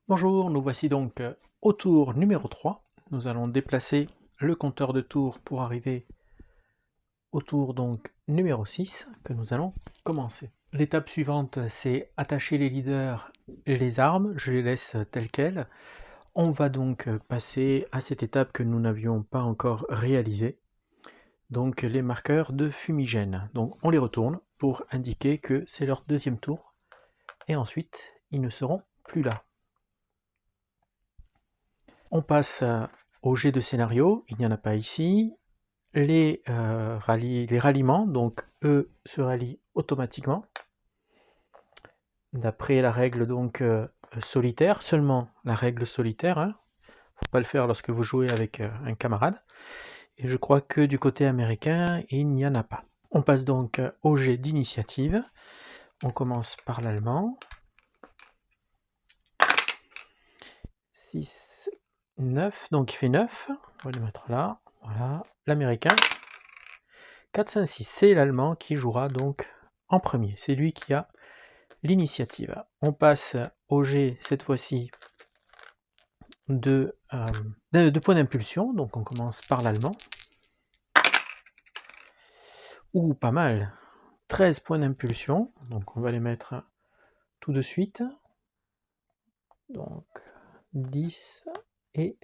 Bonjour, nous voici donc au tour numéro 3. Nous allons déplacer le compteur de tours pour arriver au tour donc numéro 6 que nous allons commencer. L'étape suivante, c'est attacher les leaders et les armes. Je les laisse telles quelles. On va donc passer à cette étape que nous n'avions pas encore réalisée. Donc les marqueurs de fumigène. Donc on les retourne pour indiquer que c'est leur deuxième tour. Et ensuite, ils ne seront plus là. On passe au jet de scénario, il n'y en a pas ici. Les ralliements, donc eux se rallient automatiquement. D'après la règle donc solitaire, seulement la règle solitaire. Hein. Faut pas le faire lorsque vous jouez avec un camarade. Et je crois que du côté américain, il n'y en a pas. On passe donc au jet d'initiative. On commence par l'allemand. 6, 9, donc il fait 9. On va le mettre là. Voilà. L'américain. 4, 5, 6, c'est l'allemand qui jouera donc en premier. C'est lui qui a l'initiative. On passe au jet, cette fois-ci, de points d'impulsion. Donc on commence par l'allemand. Ouh, pas mal. 13 points d'impulsion. Donc on va les mettre tout de suite. Donc 10 et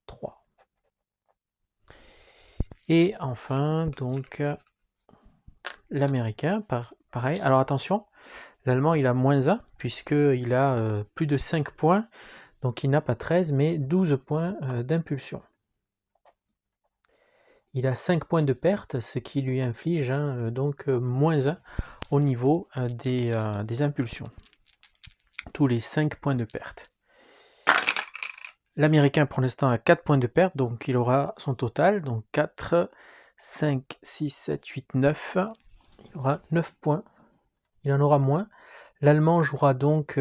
3. Et enfin, donc, l'américain, pareil. Alors attention, l'allemand il a moins 1, puisqu'il a plus de 5 points. Donc il n'a pas 13, mais 12 points d'impulsion. Il a 5 points de perte, ce qui lui inflige donc moins 1 au niveau des impulsions. Tous les 5 points de perte. L'américain pour l'instant a 4 points de perte, donc il aura son total. Donc 4, 5, 6, 7, 8, 9. Il aura 9 points. Il en aura moins. L'allemand jouera donc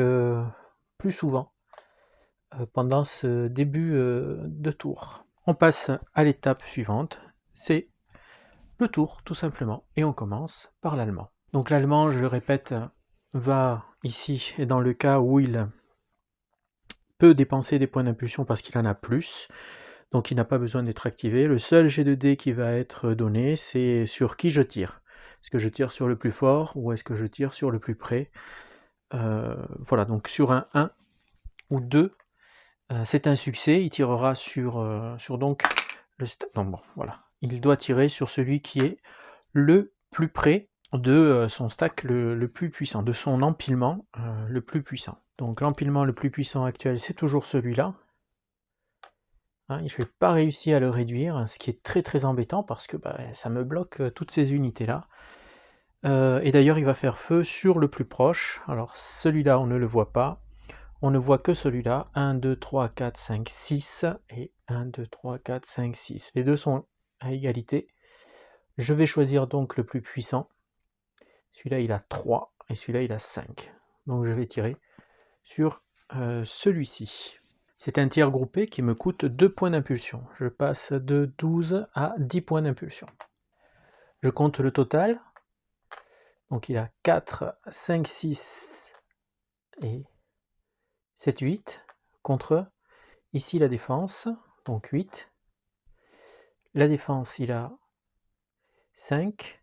plus souvent pendant ce début de tour. On passe à l'étape suivante, c'est le tour tout simplement, et on commence par l'allemand. Donc l'allemand, je le répète, va ici, et dans le cas où il peut dépenser des points d'impulsion parce qu'il en a plus, donc il n'a pas besoin d'être activé. Le seul jet de dés qui va être donné, c'est sur qui je tire. Est-ce que je tire sur le plus fort ou est-ce que je tire sur le plus près? Voilà, donc sur un 1 ou 2, c'est un succès, il tirera sur donc le non, bon, voilà. Il doit tirer sur celui qui est le plus près de son stack le plus puissant, de son empilement le plus puissant. Donc l'empilement le plus puissant actuel, c'est toujours celui-là. Hein, je n'ai pas réussi à le réduire, ce qui est très très embêtant parce que ça me bloque toutes ces unités-là. Et d'ailleurs, il va faire feu sur le plus proche. Alors celui-là, on ne le voit pas. On ne voit que celui-là, 1, 2, 3, 4, 5, 6, et 1, 2, 3, 4, 5, 6. Les deux sont à égalité. Je vais choisir donc le plus puissant. Celui-là, il a 3, et celui-là, il a 5. Donc je vais tirer sur celui-ci. C'est un tir groupé qui me coûte 2 points d'impulsion. Je passe de 12 à 10 points d'impulsion. Je compte le total. Donc il a 4, 5, 6 et 7, 8 contre ici la défense, donc 8. La défense, il a 5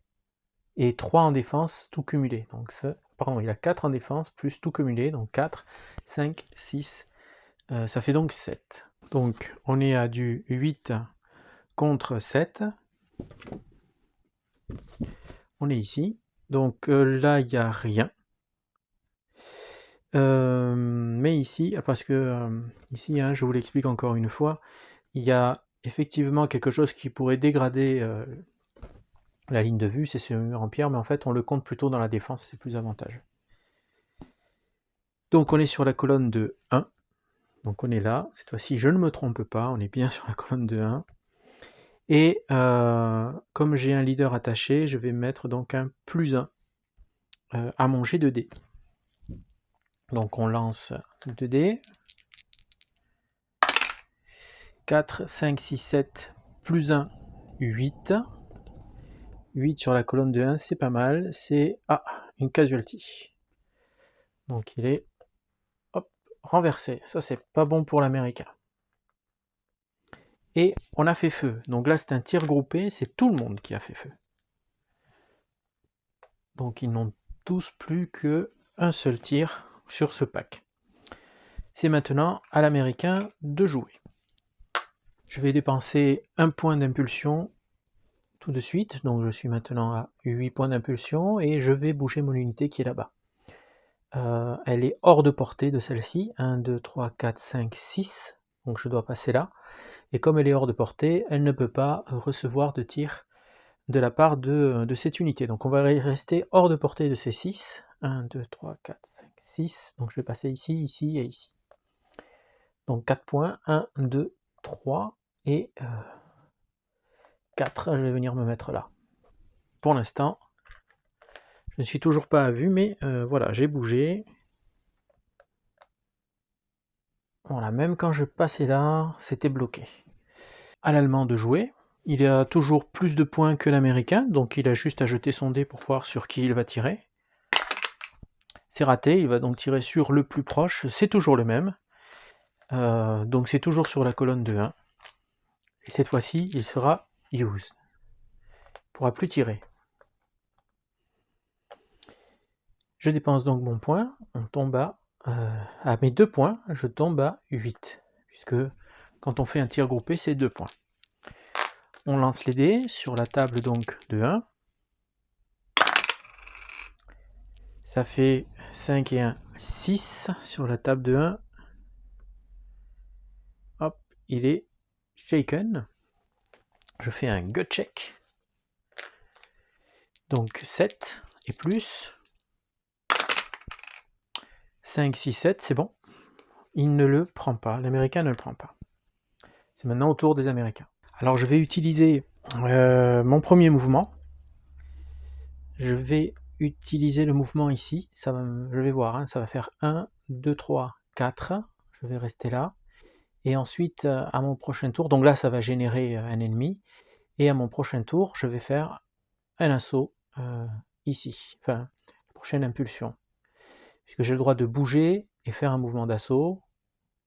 et 3 en défense, tout cumulé. Donc pardon, il a 4 en défense plus tout cumulé, donc 4, 5, 6, ça fait donc 7. Donc on est à du 8 contre 7. On est ici. Donc là, il n'y a rien. Mais ici, parce que ici, hein, je vous l'explique encore une fois, il y a effectivement quelque chose qui pourrait dégrader la ligne de vue, c'est ce mur en pierre, mais en fait on le compte plutôt dans la défense, c'est plus avantageux. Donc on est sur la colonne de 1, donc on est là, cette fois-ci je ne me trompe pas, on est bien sur la colonne de 1, et comme j'ai un leader attaché, je vais mettre donc un plus 1 à mon jet de dés. Donc on lance 2 dés, 4, 5, 6, 7, plus 1, 8. 8 sur la colonne de 1, c'est pas mal, c'est une casualty. Donc il est renversé. Ça, c'est pas bon pour l'américain. Et on a fait feu. Donc là, c'est un tir groupé, c'est tout le monde qui a fait feu. Donc ils n'ont tous plus qu'un seul tir sur ce pack. C'est maintenant à l'américain de jouer. Je vais dépenser un point d'impulsion tout de suite, donc je suis maintenant à 8 points d'impulsion et je vais bouger mon unité qui est là-bas. Elle est hors de portée de celle-ci, 1, 2, 3, 4, 5, 6, donc je dois passer là, et comme elle est hors de portée, elle ne peut pas recevoir de tir de la part de cette unité, donc on va rester hors de portée de ces 6, 1, 2, 3, 4, 5, 6, donc je vais passer ici, ici et ici. Donc 4 points, 1, 2, 3 et 4, je vais venir me mettre là. Pour l'instant, je ne suis toujours pas à vue, mais voilà, j'ai bougé. Voilà, même quand je passais là, c'était bloqué. À l'allemand de jouer, il a toujours plus de points que l'américain, donc il a juste à jeter son dé pour voir sur qui il va tirer. C'est raté, il va donc tirer sur le plus proche, c'est toujours le même. Donc c'est toujours sur la colonne de 1. Et cette fois-ci, il sera used. Il ne pourra plus tirer. Je dépense donc mon point, on tombe à mes 2 points, je tombe à 8, puisque quand on fait un tir groupé, c'est 2 points. On lance les dés sur la table donc de 1. Ça fait 5 et 1, 6 sur la table de 1. Hop, il est shaken. Je fais un gut check. Donc 7 et plus. 5, 6, 7, c'est bon. Il ne le prend pas, l'américain ne le prend pas. C'est maintenant au tour des américains. Alors je vais utiliser mon premier mouvement. Je vais utiliser le mouvement ici. Je vais voir, hein, ça va faire 1, 2, 3, 4. Je vais rester là. Et ensuite, à mon prochain tour, donc là ça va générer un ennemi. Et à mon prochain tour, je vais faire un assaut ici. Enfin, la prochaine impulsion. Puisque j'ai le droit de bouger et faire un mouvement d'assaut.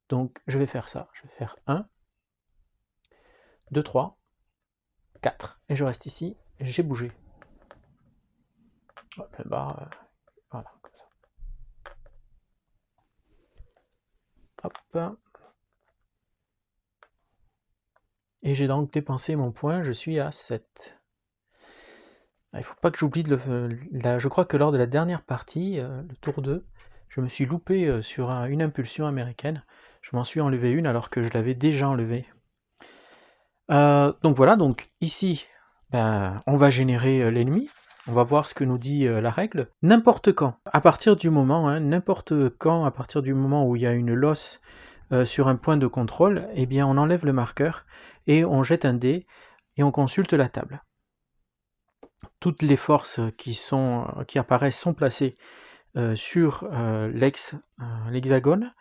Donc je vais faire ça. Je vais faire 1, 2, 3, 4. Et je reste ici. J'ai bougé. Hop, la barre, voilà, comme ça. Hop. Et j'ai donc dépensé mon point, je suis à 7. Il ne faut pas que j'oublie de je crois que lors de la dernière partie, le tour 2, je me suis loupé sur une impulsion américaine. Je m'en suis enlevé une alors que je l'avais déjà enlevée. Donc voilà, donc ici, on va générer l'ennemi. On va voir ce que nous dit la règle. N'importe quand, à partir du moment, à partir du moment où il y a une loss sur un point de contrôle, eh bien on enlève le marqueur et on jette un dé et on consulte la table. Toutes les forces qui apparaissent sont placées sur l'hexagone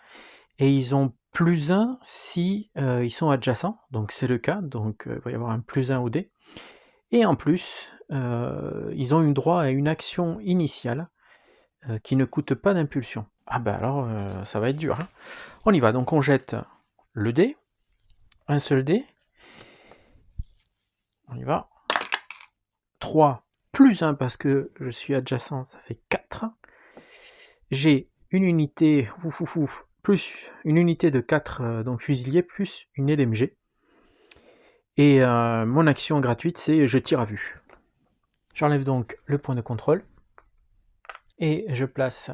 et ils ont plus 1 si ils sont adjacents, donc c'est le cas, donc il va y avoir un plus 1 au dé. Et en plus, ils ont eu droit à une action initiale qui ne coûte pas d'impulsion. Ah bah alors, ça va être dur. Hein. On y va, donc on jette le dé, un seul dé. On y va. 3 plus 1 parce que je suis adjacent, ça fait 4. J'ai une unité, plus une unité de 4 donc fusiliers, plus une LMG. Et mon action gratuite, c'est je tire à vue. J'enlève donc le point de contrôle. Et je place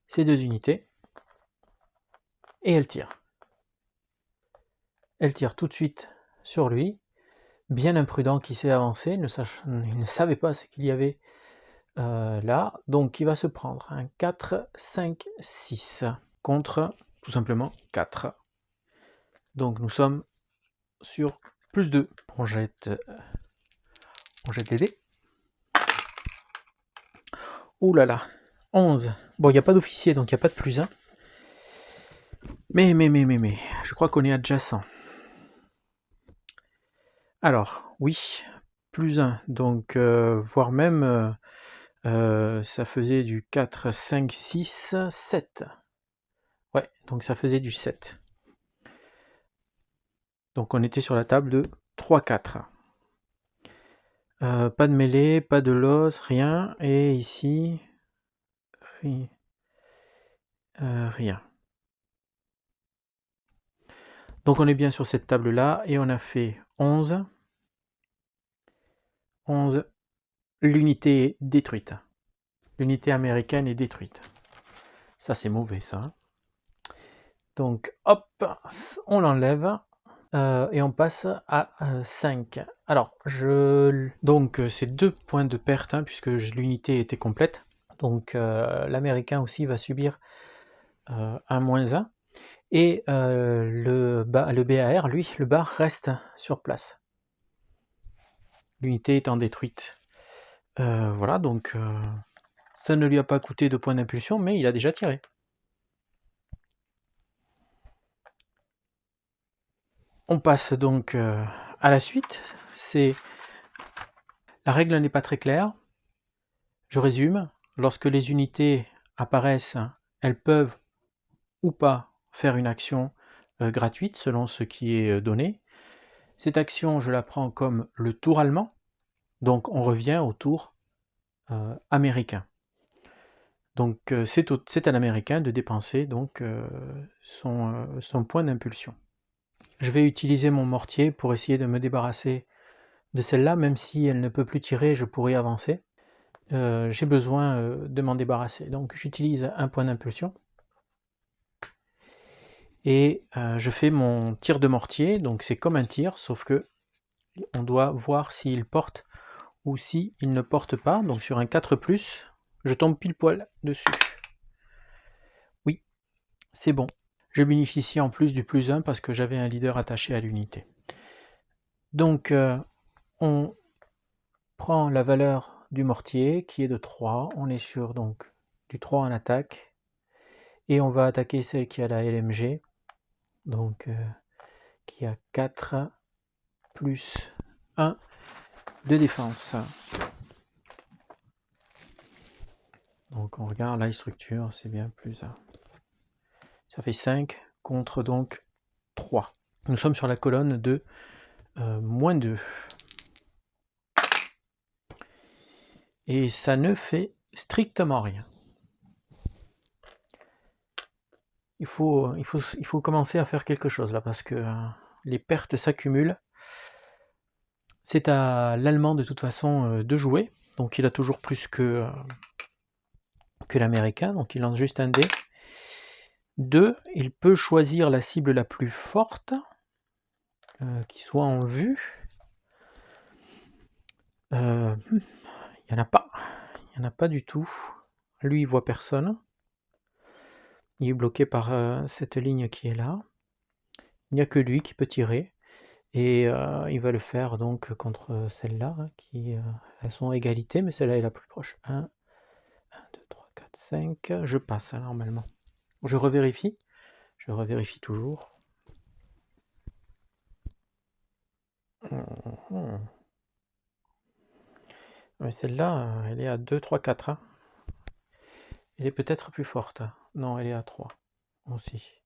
ces 2 unités. Et elle tire. Elle tire tout de suite sur lui. Bien imprudent qui s'est avancé, il ne savait pas ce qu'il y avait là. Donc il va se prendre un 4, 5, 6 contre tout simplement 4. Donc nous sommes sur plus 2. On jette les dés. Ouh là là, 11. Bon, il n'y a pas d'officier, donc il n'y a pas de plus 1. Mais, je crois qu'on est adjacent. Alors, oui, plus 1, donc voire même, ça faisait du 4, 5, 6, 7. Ouais, donc ça faisait du 7. Donc on était sur la table de 3-4. Pas de mêlée, pas de los, rien. Et ici, rien. Donc on est bien sur cette table-là, et on a fait 11. 11. L'unité est détruite. L'unité américaine est détruite. Ça, c'est mauvais, ça. Donc, hop, on l'enlève. Et on passe à 5. Alors, donc c'est 2 points de perte, hein, puisque l'unité était complète. Donc, l'américain aussi va subir un -1. Et le BAR, lui, le bar reste sur place. L'unité étant détruite. Voilà, donc ça ne lui a pas coûté de points d'impulsion, mais il a déjà tiré. On passe donc à la suite. La règle n'est pas très claire. Je résume. Lorsque les unités apparaissent, elles peuvent ou pas faire une action gratuite selon ce qui est donné. Cette action, je la prends comme le tour allemand. Donc on revient au tour américain. Donc c'est à l'américain de dépenser donc, son point d'impulsion. Je vais utiliser mon mortier pour essayer de me débarrasser de celle-là, même si elle ne peut plus tirer, je pourrais avancer. J'ai besoin de m'en débarrasser. Donc j'utilise un point d'impulsion. Et je fais mon tir de mortier, donc c'est comme un tir, sauf que on doit voir s'il porte ou s'il ne porte pas. Donc sur un 4+, je tombe pile poil dessus. Oui, c'est bon. Je bénéficie en plus du +1 parce que j'avais un leader attaché à l'unité. Donc on prend la valeur du mortier qui est de 3. On est sur donc du 3 en attaque. Et on va attaquer celle qui a la LMG. Donc qui a 4 plus 1 de défense. Donc on regarde la structure, c'est bien plus 1. Ça fait 5 contre donc 3. Nous sommes sur la colonne de -2. Et ça ne fait strictement rien. Il faut commencer à faire quelque chose là, parce que les pertes s'accumulent. C'est à l'Allemand de toute façon de jouer, donc il a toujours plus que l'Américain, donc il lance juste un dé. 2, il peut choisir la cible la plus forte, qui soit en vue. Il n'y en a pas. Il n'y en a pas du tout. Lui, il voit personne. Il est bloqué par cette ligne qui est là. Il n'y a que lui qui peut tirer. Et il va le faire donc contre celle-là, hein, qui elles sont égalité, mais celle-là est la plus proche. 1, 2, 3, 4, 5. Je passe hein, normalement. Je revérifie. Je revérifie toujours. Mais celle-là, elle est à 2, 3, 4. Hein. Elle est peut-être plus forte. Non, elle est à 3 aussi.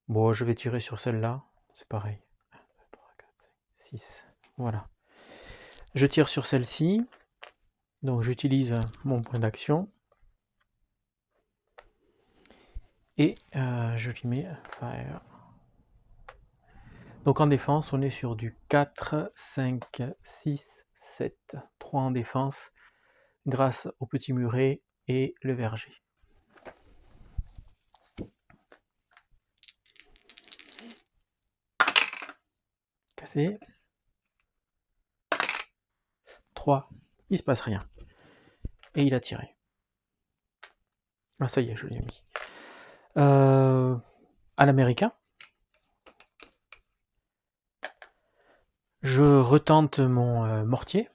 Bon, je vais tirer sur celle-là. C'est pareil. 1, 2, 3, 4, 5, 6. Voilà. Je tire sur celle-ci. Donc j'utilise mon point d'action. Et je lui mets fire. Donc en défense, on est sur du 4, 5, 6, 7. 3 en défense grâce au petit muret et le verger. Cassé. 3. Il se passe rien. Et il a tiré. Ah ça y est, je l'ai mis. À l'américain. Je retente mon mortier.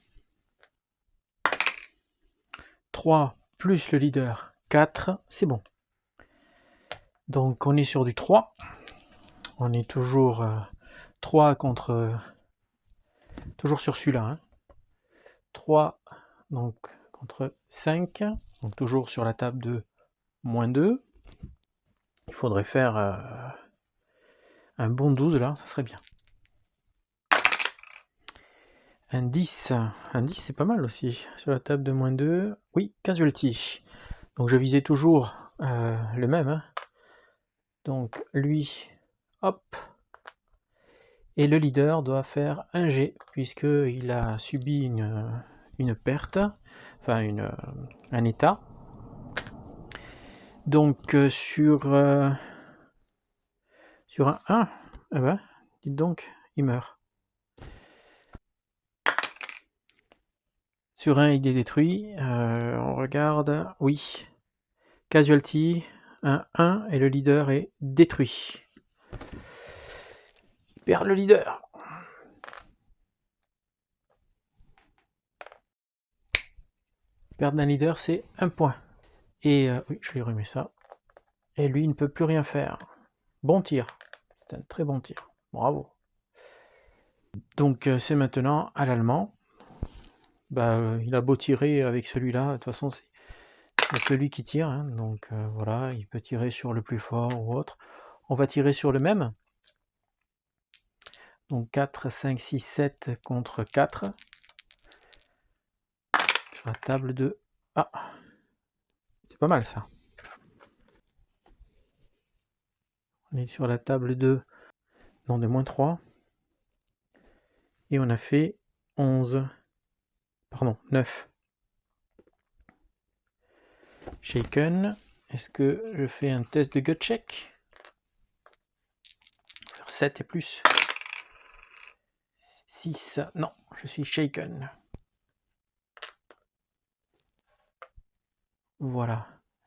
3 plus le leader, 4, c'est bon. Donc on est sur du 3. On est toujours 3 contre... toujours sur celui-là. Hein. 3 donc, contre 5. Donc toujours sur la table de -2. faudrait faire un bon 12 là, ça serait bien. Un 10 c'est pas mal aussi. Sur la table de -2, oui, casualty. Donc je visais toujours le même. Hein. Donc lui, hop. Et le leader doit faire un G, puisqu'il a subi une perte, enfin un état. Donc sur un 1, eh ben, dites donc, il meurt. Sur 1, il est détruit. On regarde, oui. Casualty, un 1, et le leader est détruit. Il perd le leader. Perdre d'un leader, c'est 1 point. Et oui, je lui remets ça. Et lui, il ne peut plus rien faire. Bon tir. C'est un très bon tir. Bravo. Donc c'est maintenant à l'allemand. Il a beau tirer avec celui-là, de toute façon c'est que lui qui tire, hein, donc voilà, il peut tirer sur le plus fort ou autre. On va tirer sur le même. Donc 4, 5, 6, 7 contre 4. Sur la table de... Ah, c'est pas mal ça. On est sur la table de... Non, de -3. Et on a fait 11. Pardon, 9. Shaken. Est-ce que je fais un test de gut check? 7 et plus. 6. Non, je suis shaken. Voilà.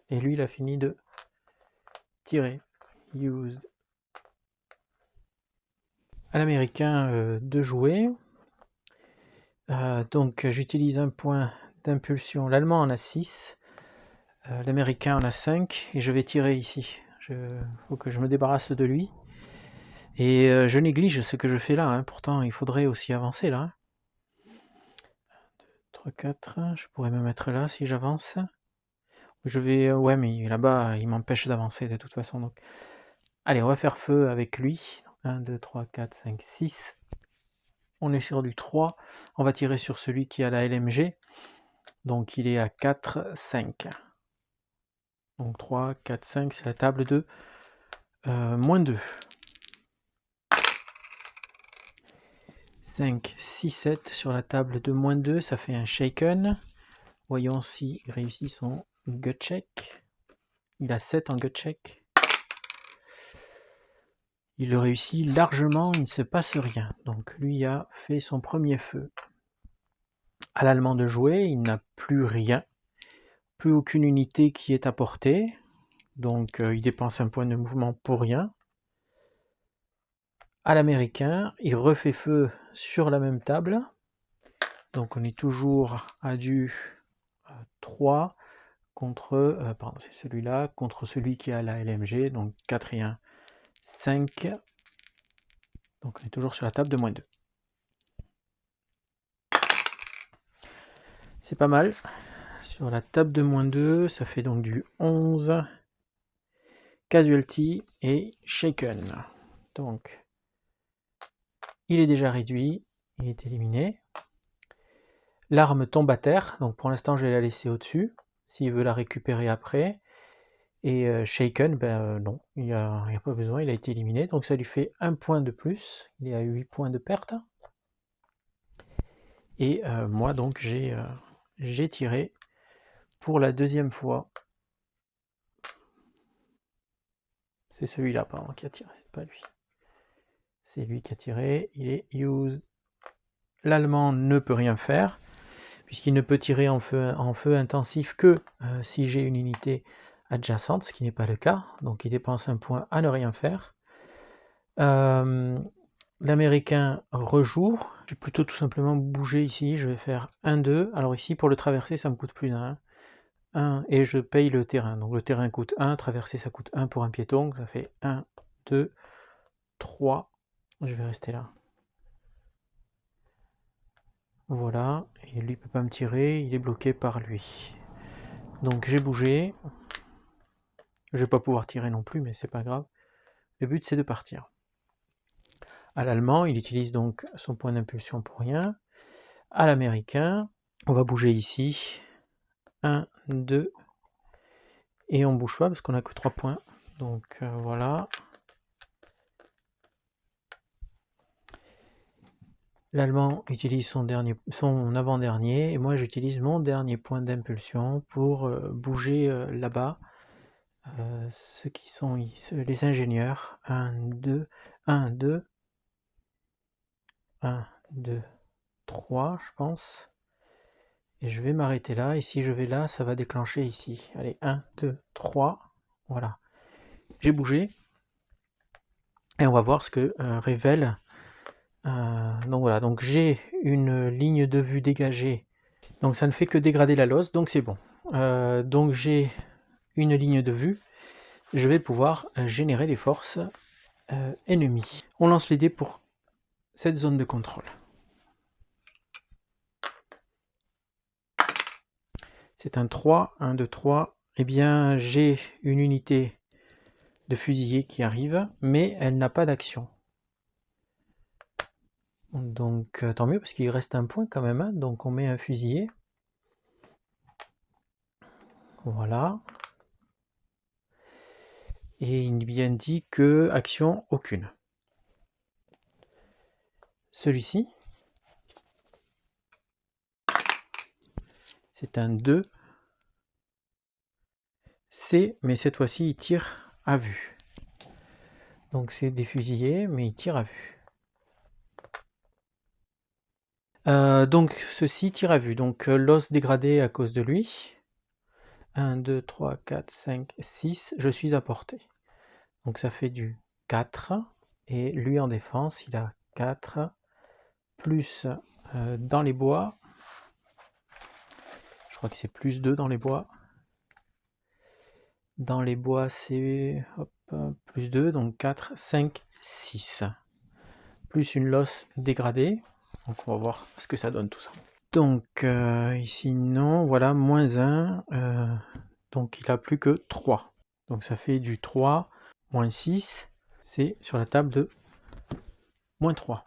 Et lui, il a fini de tirer. Used. À l'américain, de jouer. Donc, j'utilise un point d'impulsion. L'allemand en a 6. L'américain en a 5. Et je vais tirer ici. Faut que je me débarrasse de lui. Et je néglige ce que je fais là. Hein. Pourtant, il faudrait aussi avancer là. 3, 4. Je pourrais me mettre là si j'avance. Je vais... ouais, mais là-bas, il m'empêche d'avancer de toute façon. Donc... Allez, on va faire feu avec lui. 1, 2, 3, 4, 5, 6. On est sur du 3. On va tirer sur celui qui a la LMG. Donc il est à 4, 5. Donc 3, 4, 5, c'est la table de -2. 5, 6, 7 sur la table de -2, ça fait un shaken. Voyons s'il réussit son gut check. Il a 7 en gut check. Il le réussit largement, il ne se passe rien. Donc lui a fait son premier feu. À l'allemand de jouer, il n'a plus rien. Plus aucune unité qui est à portée. Donc il dépense un point de mouvement pour rien. À l'américain, il refait feu sur la même table. Donc on est toujours à du 3 contre, pardon, c'est celui-là, contre celui qui a la LMG, donc 4 et 1, 5. Donc on est toujours sur la table de -2. C'est pas mal. Sur la table de -2, ça fait donc du 11. Casualty et Shaken. Donc, il est déjà réduit, il est éliminé. L'arme tombe à terre, donc pour l'instant je vais la laisser au-dessus, s'il veut la récupérer après. Et Shaken, non, il n'y a pas besoin, il a été éliminé, donc ça lui fait un point de plus, il est à 8 points de perte. Et moi donc j'ai tiré pour la deuxième fois. C'est celui-là, pardon, qui a tiré, c'est pas lui. C'est lui qui a tiré, il est used. L'allemand ne peut rien faire, puisqu'il ne peut tirer en feu intensif que si j'ai une unité adjacente, ce qui n'est pas le cas, donc il dépense un point à ne rien faire. L'américain rejoue, je vais plutôt tout simplement bouger ici, je vais faire 1, 2, alors ici pour le traverser ça me coûte plus d'un, 1, et je paye le terrain, donc le terrain coûte 1, traverser ça coûte 1 pour un piéton, ça fait 1, 2, 3, je vais rester là. Voilà, et lui peut pas me tirer, il est bloqué par lui. Donc j'ai bougé, Je vais pas pouvoir tirer non plus, mais c'est pas grave. Le but, c'est de partir. À l'allemand, il utilise donc son point d'impulsion pour rien. À l'américain, on va bouger ici. 1, 2, et on bouge pas parce qu'on a que 3 points. Donc voilà. L'allemand utilise son avant-dernier, et moi j'utilise mon dernier point d'impulsion pour bouger là-bas. Ceux qui sont les ingénieurs. 1, 2, 1, 2, 1, 2, 3, je pense. Et je vais m'arrêter là, et si je vais là, ça va déclencher ici. Allez, 1, 2, 3, voilà. J'ai bougé, et on va voir ce que révèle. Donc voilà, donc j'ai une ligne de vue dégagée, donc ça ne fait que dégrader la losse, donc c'est bon. Donc j'ai une ligne de vue, je vais pouvoir générer les forces ennemies. On lance les dés pour cette zone de contrôle. C'est un 3, 1, 2, 3. Eh bien, j'ai une unité de fusilier qui arrive, mais elle n'a pas d'action. Donc tant mieux, parce qu'il reste un point quand même, hein. Donc on met un fusilier. Voilà. Et il bien dit que action aucune. Celui-ci, c'est un 2. C, mais cette fois-ci il tire à vue. Donc c'est des fusillés, mais il tire à vue. Donc ceci tire à vue. Donc l'os dégradé à cause de lui. 1, 2, 3, 4, 5, 6. Je suis à portée. Donc ça fait du 4. Et lui en défense, il a 4. Plus dans les bois. Je crois que c'est plus 2 dans les bois. Dans les bois, c'est plus 2, donc 4, 5, 6. Plus une losse dégradée. Donc on va voir ce que ça donne tout ça. Donc ici non, voilà, moins 1. Donc il a plus que 3. Donc ça fait du 3, moins 6. C'est sur la table de moins 3.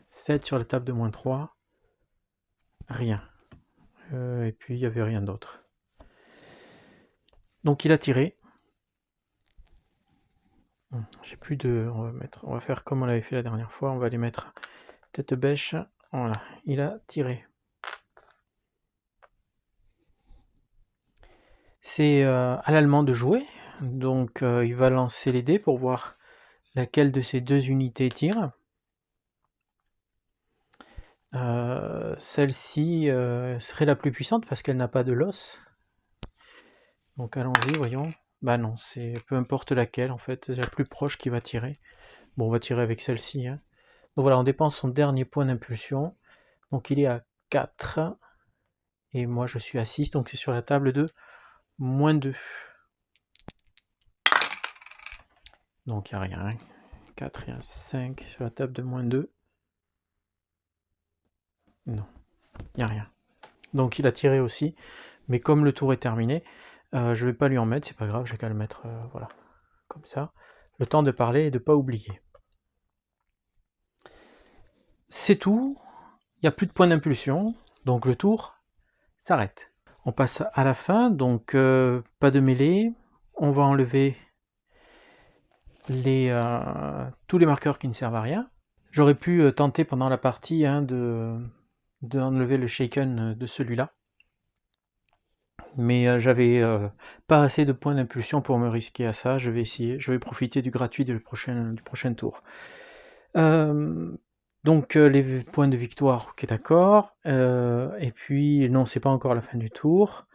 7 sur la table de moins 3. Rien. Et puis il n'y avait rien d'autre. Donc il a tiré. J'ai plus de... On va faire comme on l'avait fait la dernière fois. On va les mettre tête bêche. Voilà, il a tiré. C'est à l'allemand de jouer. Donc il va lancer les dés pour voir laquelle de ces deux unités tire. Celle-ci serait la plus puissante parce qu'elle n'a pas de l'os. Donc allons-y, voyons. Bah non, c'est peu importe laquelle en fait, c'est la plus proche qui va tirer. Bon, on va tirer avec celle-ci. Hein. Donc voilà, on dépense son dernier point d'impulsion. Donc il est à 4. Et moi je suis à 6, donc c'est sur la table de moins 2. Donc il n'y a rien. 4 et un 5 sur la table de moins 2. Non, il n'y a rien. Donc il a tiré aussi. Mais comme le tour est terminé, je vais pas lui en mettre, c'est pas grave, j'ai qu'à le mettre voilà, comme ça. Le temps de parler et de pas oublier. C'est tout. Il n'y a plus de point d'impulsion. Donc le tour s'arrête. On passe à la fin, donc pas de mêlée. On va enlever tous les marqueurs qui ne servent à rien. J'aurais pu tenter pendant la partie de enlever le shaken de celui-là. Mais j'avais pas assez de points d'impulsion pour me risquer à ça. Je vais essayer, je vais profiter du gratuit du prochain tour. Donc les points de victoire, ok d'accord. Et puis non, c'est pas encore la fin du tour.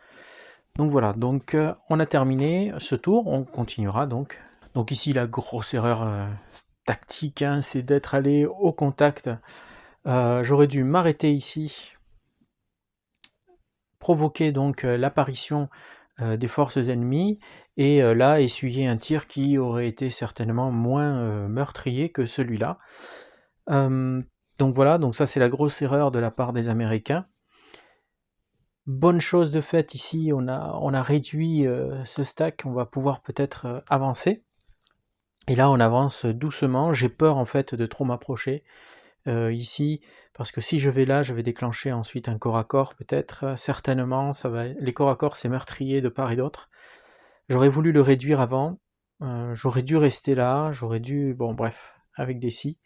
Donc voilà, donc on a terminé ce tour, on continuera donc. Donc ici la grosse erreur tactique, hein, c'est d'être allé au contact. J'aurais dû m'arrêter ici, provoquer donc l'apparition des forces ennemies, et là essuyer un tir qui aurait été certainement moins meurtrier que celui-là. Donc voilà, donc ça c'est la grosse erreur de la part des Américains. Bonne chose de faite ici, on a réduit ce stack, on va pouvoir peut-être avancer. Et là on avance doucement, j'ai peur en fait de trop m'approcher ici, parce que si je vais là, je vais déclencher ensuite un corps à corps peut-être, certainement, les corps à corps c'est meurtrier de part et d'autre. J'aurais voulu le réduire avant, j'aurais dû rester là, j'aurais dû... Bon bref, avec des si.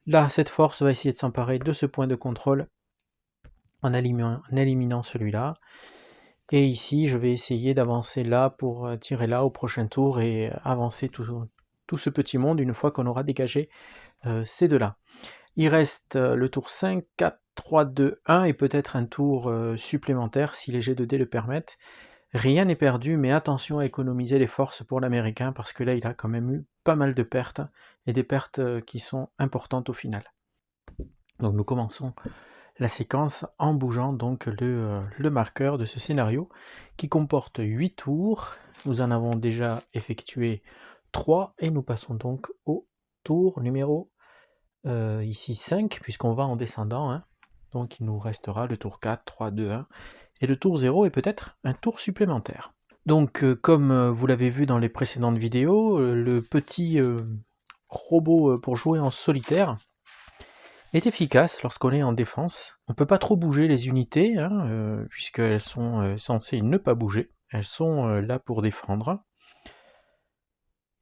Là, cette force va essayer de s'emparer de ce point de contrôle en éliminant celui-là. Et ici, je vais essayer d'avancer là pour tirer là au prochain tour et avancer tout ce petit monde une fois qu'on aura dégagé ces deux-là. Il reste le tour 5, 4, 3, 2, 1 et peut-être un tour supplémentaire si les jets de dés le permettent. Rien n'est perdu, mais attention à économiser les forces pour l'Américain parce que là, il a quand même eu pas mal de pertes et des pertes qui sont importantes au final. Donc nous commençons la séquence en bougeant donc le marqueur de ce scénario qui comporte 8 tours. Nous en avons déjà effectué 3 et nous passons donc au tour numéro ici 5 puisqu'on va en descendant. Hein. Donc il nous restera le tour 4, 3, 2, 1 et le tour 0 est peut-être un tour supplémentaire. Donc comme vous l'avez vu dans les précédentes vidéos, le petit robot pour jouer en solitaire est efficace lorsqu'on est en défense. On ne peut pas trop bouger les unités, hein, puisqu'elles sont censées ne pas bouger. Elles sont là pour défendre.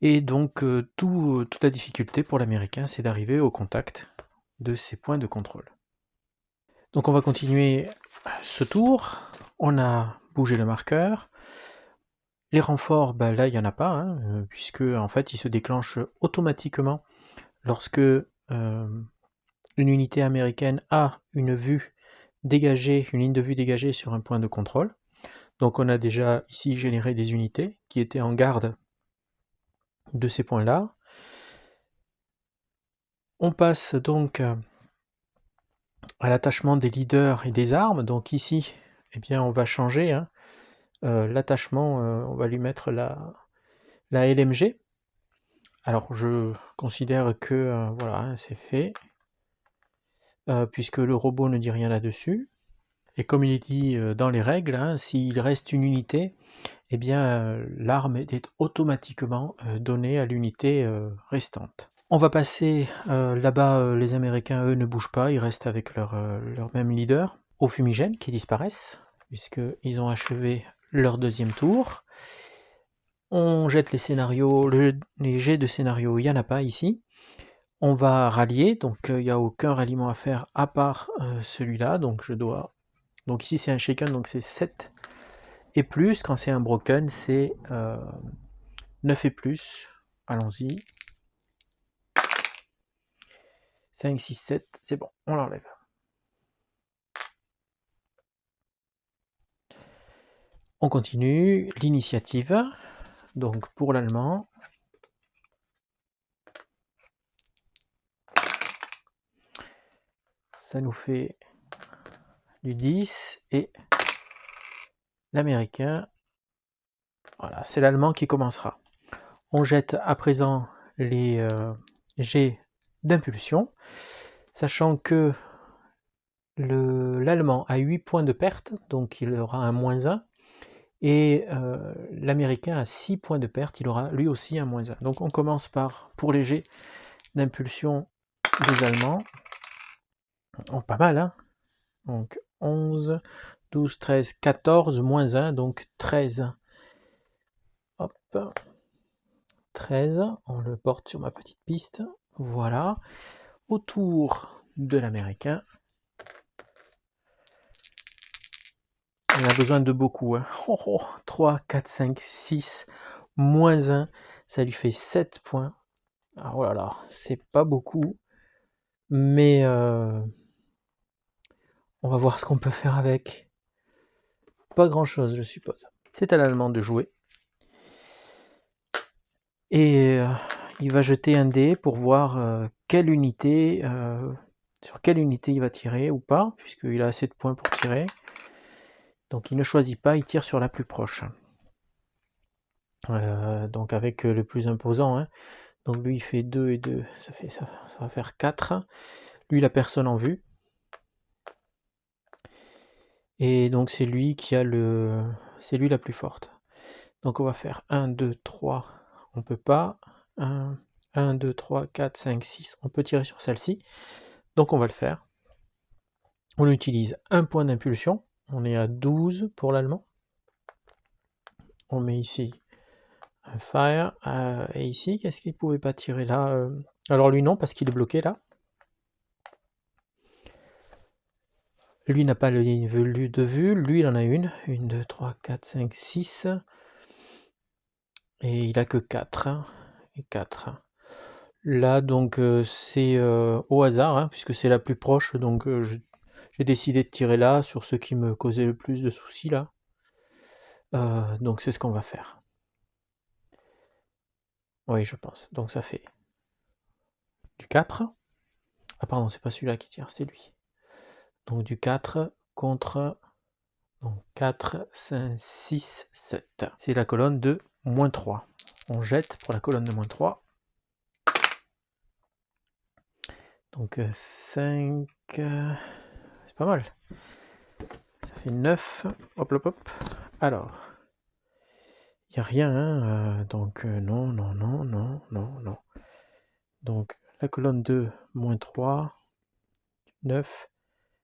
Et donc toute la difficulté pour l'Américain, c'est d'arriver au contact de ces points de contrôle. Donc on va continuer ce tour. On a bougé le marqueur. Les renforts, là il n'y en a pas, hein, puisque en fait ils se déclenchent automatiquement lorsque une unité américaine a une ligne de vue dégagée sur un point de contrôle. Donc on a déjà ici généré des unités qui étaient en garde de ces points-là. On passe donc à l'attachement des leaders et des armes. Donc ici, eh bien, on va changer hein, l'attachement, on va lui mettre la LMG. Alors je considère que voilà, hein, c'est fait, puisque le robot ne dit rien là-dessus. Et comme il est dit dans les règles, hein, s'il reste une unité, eh bien l'arme est automatiquement donnée à l'unité restante. On va passer là-bas, les Américains, eux, ne bougent pas, ils restent avec leur même leader, aux fumigènes qui disparaissent, puisqu'ils ont achevé leur deuxième tour. On jette les scénarios, les jets de scénario, il n'y en a pas ici. On va rallier, donc il n'y a aucun ralliement à faire à part celui-là, donc donc ici c'est un shaken, donc c'est 7 et plus, quand c'est un broken c'est 9 et plus, allons-y. 5, 6, 7, c'est bon, on l'enlève. On continue, l'initiative, donc pour l'allemand. Ça nous fait du 10 et l'américain, voilà, c'est l'allemand qui commencera. On jette à présent les jets d'impulsion, sachant que l'allemand a 8 points de perte, donc il aura un -1, et l'américain a 6 points de perte, il aura lui aussi un -1. Donc on commence pour les jets d'impulsion des Allemands. Oh, pas mal, hein. Donc 11, 12, 13, 14, -1, donc 13. Hop, 13, on le porte sur ma petite piste, voilà. Autour de l'américain. On a besoin de beaucoup, hein. 3, 4, 5, 6, -1, ça lui fait 7 points. Ah, oh là là, c'est pas beaucoup, mais on va voir ce qu'on peut faire avec. Pas grand chose, je suppose. C'est à l'allemand de jouer. Et il va jeter un dé pour voir quelle unité, sur quelle unité il va tirer ou pas, puisqu'il a assez de points pour tirer. Donc il ne choisit pas, il tire sur la plus proche. Donc avec le plus imposant. Hein. Donc lui il fait 2 et 2, ça va faire 4. Lui il a personne en vue. Et donc c'est lui qui a c'est lui la plus forte. Donc on va faire 1, 2, 3, on peut pas. 1, 2, 3, 4, 5, 6, on peut tirer sur celle-ci. Donc on va le faire. On utilise un point d'impulsion. On est à 12 pour l'allemand. On met ici un fire. Et ici, qu'est-ce qu'il ne pouvait pas tirer là Alors lui non, parce qu'il est bloqué là. Lui n'a pas le ligne de vue. Lui, il en a une. 1, 2, 3, 4, 5, 6. Et il a que 4. Et 4. Là, donc, c'est au hasard, hein, puisque c'est la plus proche. Donc, j'ai décidé de tirer là, sur ce qui me causait le plus de soucis là. Donc, c'est ce qu'on va faire. Oui, je pense. Donc, ça fait du 4. Ah, pardon, c'est pas celui-là qui tire, c'est lui. Donc, du 4 contre. Donc 4, 5, 6, 7. C'est la colonne de moins 3. On jette pour la colonne de moins 3. Donc 5, c'est pas mal. Ça fait 9. Hop, hop, hop. Alors, il n'y a rien. Hein, donc non, non, non, non, non, non. Donc la colonne de moins 3, 9,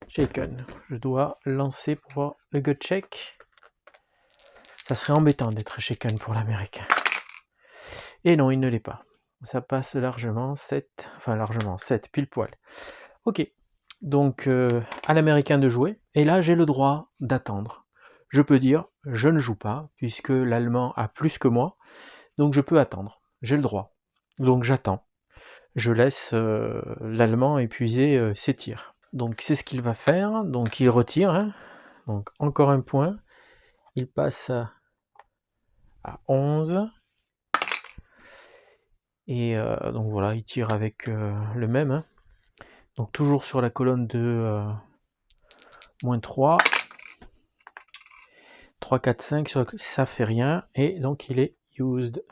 shaken. Je dois lancer pour voir le gut check. Ça serait embêtant d'être shaken pour l'américain. Et non, il ne l'est pas. Ça passe largement, 7, enfin largement, 7, pile poil. Ok, donc à l'américain de jouer, et là j'ai le droit d'attendre. Je peux dire, je ne joue pas, puisque l'allemand a plus que moi, donc je peux attendre, j'ai le droit. Donc j'attends, je laisse l'allemand épuiser ses tirs. Donc c'est ce qu'il va faire, donc il retire, hein. Donc encore un point, il passe à 11. Et donc voilà, il tire avec le même. Hein. Donc toujours sur la colonne de moins 3. 3, 4, 5, ça fait rien. Et donc il est used.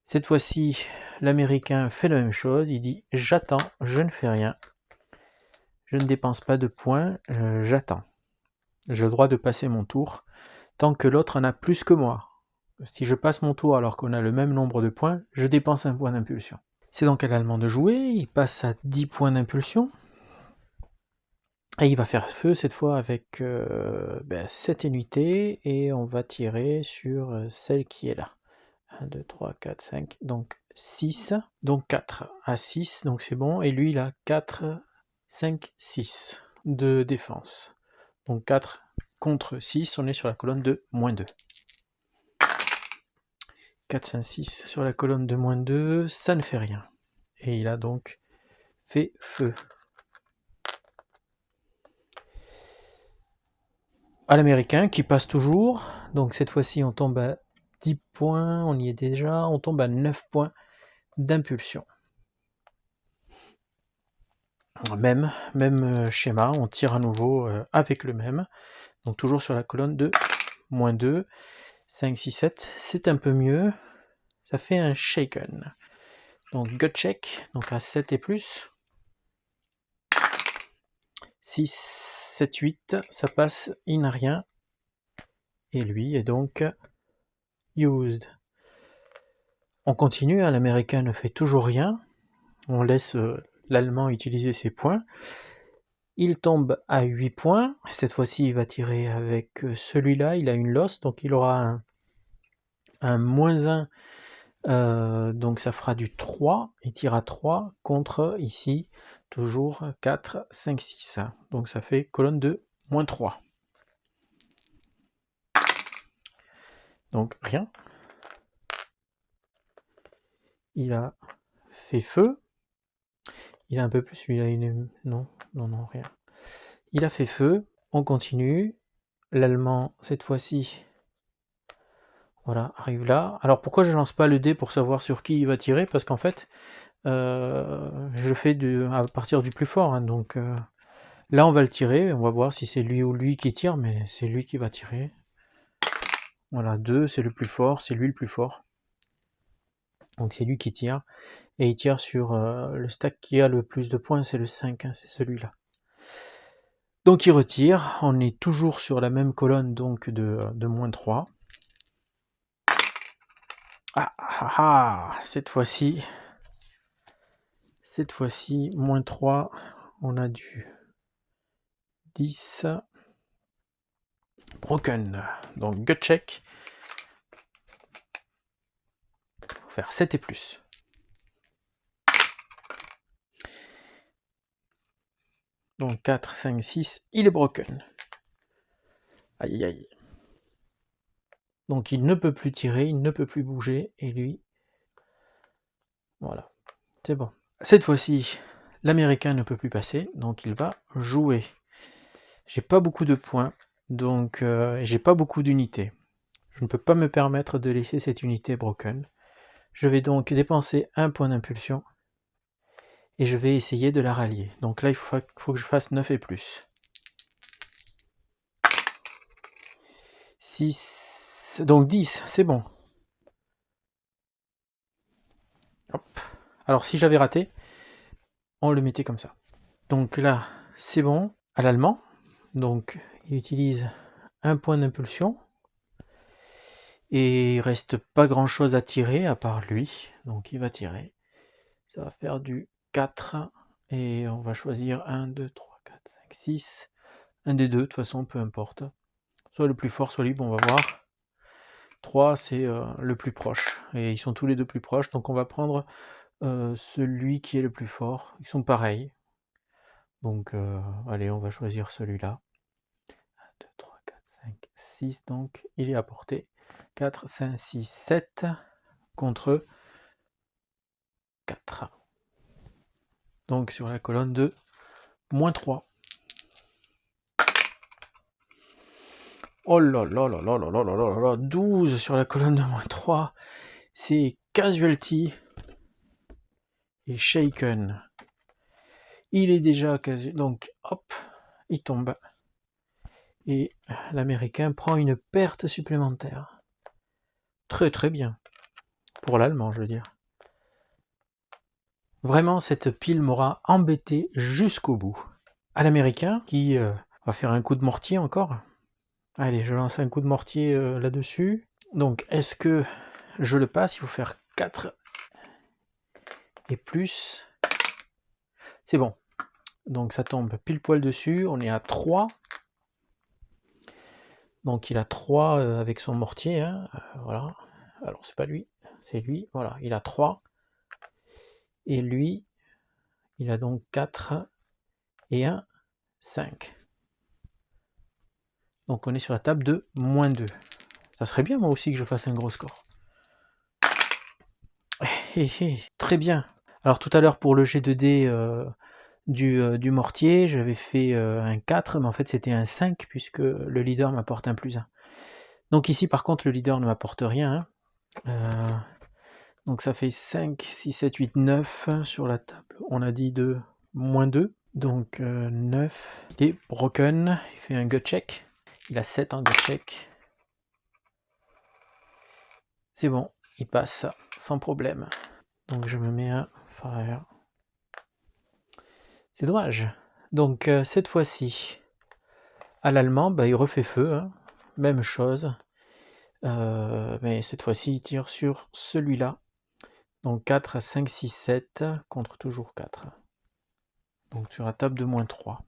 Cette fois-ci, l'américain fait la même chose. Il dit j'attends, je ne fais rien. Je ne dépense pas de points, j'attends. J'ai le droit de passer mon tour tant que l'autre en a plus que moi. Si je passe mon tour alors qu'on a le même nombre de points, je dépense un point d'impulsion. C'est donc à l'allemand de jouer, il passe à 10 points d'impulsion. Et il va faire feu cette fois avec 7 unités et on va tirer sur celle qui est là. 1, 2, 3, 4, 5, donc 6, donc 4 à 6, donc c'est bon. Et lui il a 4, 5, 6 de défense. Donc 4 contre 6, on est sur la colonne de moins 2. 4, 5, 6 sur la colonne de moins 2, ça ne fait rien. Et il a donc fait feu. À l'américain qui passe toujours, donc cette fois-ci on tombe à 10 points, on y est déjà, on tombe à 9 points d'impulsion. Même schéma, on tire à nouveau avec le même, donc toujours sur la colonne de moins 2, 5, 6, 7, c'est un peu mieux, ça fait un shaken. Donc gut check, donc à 7 et plus, 6, 7, 8, ça passe, il n'a rien, et lui est donc used. On continue, hein, l'américain ne fait toujours rien, on laisse l'allemand utiliser ses points. Il tombe à 8 points, cette fois-ci il va tirer avec celui-là, il a une loss, donc il aura un moins 1, donc ça fera du 3, il tire à 3 contre ici, toujours 4, 5, 6, donc ça fait colonne de moins 3. Donc rien. Il a fait feu. Il a un peu plus, il a une... Non, rien. Il a fait feu, on continue. L'allemand, cette fois-ci, voilà, arrive là. Alors pourquoi je lance pas le dé pour savoir sur qui il va tirer? Parce qu'en fait, je le fais à partir du plus fort. Hein, donc là, on va le tirer. On va voir si c'est lui ou lui qui tire, mais c'est lui qui va tirer. Voilà, 2, c'est le plus fort, c'est lui le plus fort. Donc c'est lui qui tire. Et il tire sur le stack qui a le plus de points, c'est le 5, hein, c'est celui-là. Donc il retire, on est toujours sur la même colonne donc de -3. Cette fois-ci, -3, on a du 10. Broken. Donc gut check. Faut faire 7 et plus. Donc 4, 5, 6, il est broken. Aïe aïe. Donc il ne peut plus tirer, il ne peut plus bouger, et lui, voilà, c'est bon. Cette fois-ci, l'américain ne peut plus passer, donc il va jouer. J'ai pas beaucoup de points, donc j'ai pas beaucoup d'unités. Je ne peux pas me permettre de laisser cette unité broken. Je vais donc dépenser un point d'impulsion, et je vais essayer de la rallier. Donc là, il faut que je fasse 9 et plus. 6, donc 10, c'est bon. Hop. Alors si j'avais raté, on le mettait comme ça. Donc là, c'est bon, à l'allemand. Donc il utilise un point d'impulsion. Et il reste pas grand chose à tirer à part lui. Donc il va tirer. Ça va faire du 4. Et on va choisir 1, 2, 3, 4, 5, 6. Un des deux, de toute façon, peu importe. Soit le plus fort, soit lui, bon, on va voir. 3, c'est le plus proche. Et ils sont tous les deux plus proches. Donc on va prendre celui qui est le plus fort. Ils sont pareils. Donc allez, on va choisir celui-là. 1, 2, 3, 4, 5, 6. Donc il est à portée. 4, 5, 6, 7 contre 4. Donc sur la colonne de -3. Oh là là là là là là là là là, 12 sur la colonne de -3. C'est Casualty et Shaken. Il est déjà quasi... Donc hop, il tombe. Et l'américain prend une perte supplémentaire. Très très bien. Pour l'allemand, je veux dire. Vraiment, cette pile m'aura embêté jusqu'au bout. À l'américain, qui va faire un coup de mortier encore. Allez, je lance un coup de mortier là-dessus. Donc, est-ce que je le passe? Il faut faire 4 et plus. C'est bon. Donc, ça tombe pile poil dessus. On est à 3. Donc, il a 3 avec son mortier. Hein. Voilà. Alors, c'est pas lui. C'est lui. Voilà. Il a 3. Et lui, il a donc 4 et 1, 5. Donc, on est sur la table de -2. Ça serait bien, moi aussi, que je fasse un gros score. Très bien. Alors, tout à l'heure, pour le G2D du mortier, j'avais fait un 4, mais en fait, c'était un 5, puisque le leader m'apporte un +1. Donc ici, par contre, le leader ne m'apporte rien. Hein. Donc ça fait 5, 6, 7, 8, 9 sur la table. On a dit de -2. Donc 9. Il est broken. Il fait un gut check. Il a 7 en gut check. C'est bon, il passe sans problème. Donc je me mets un fire. C'est dommage. Donc cette fois-ci, à l'allemand, bah, il refait feu. Hein. Même chose. Mais cette fois-ci, il tire sur celui-là. Donc 4, 5, 6, 7 contre toujours 4. Donc sur la table de -3.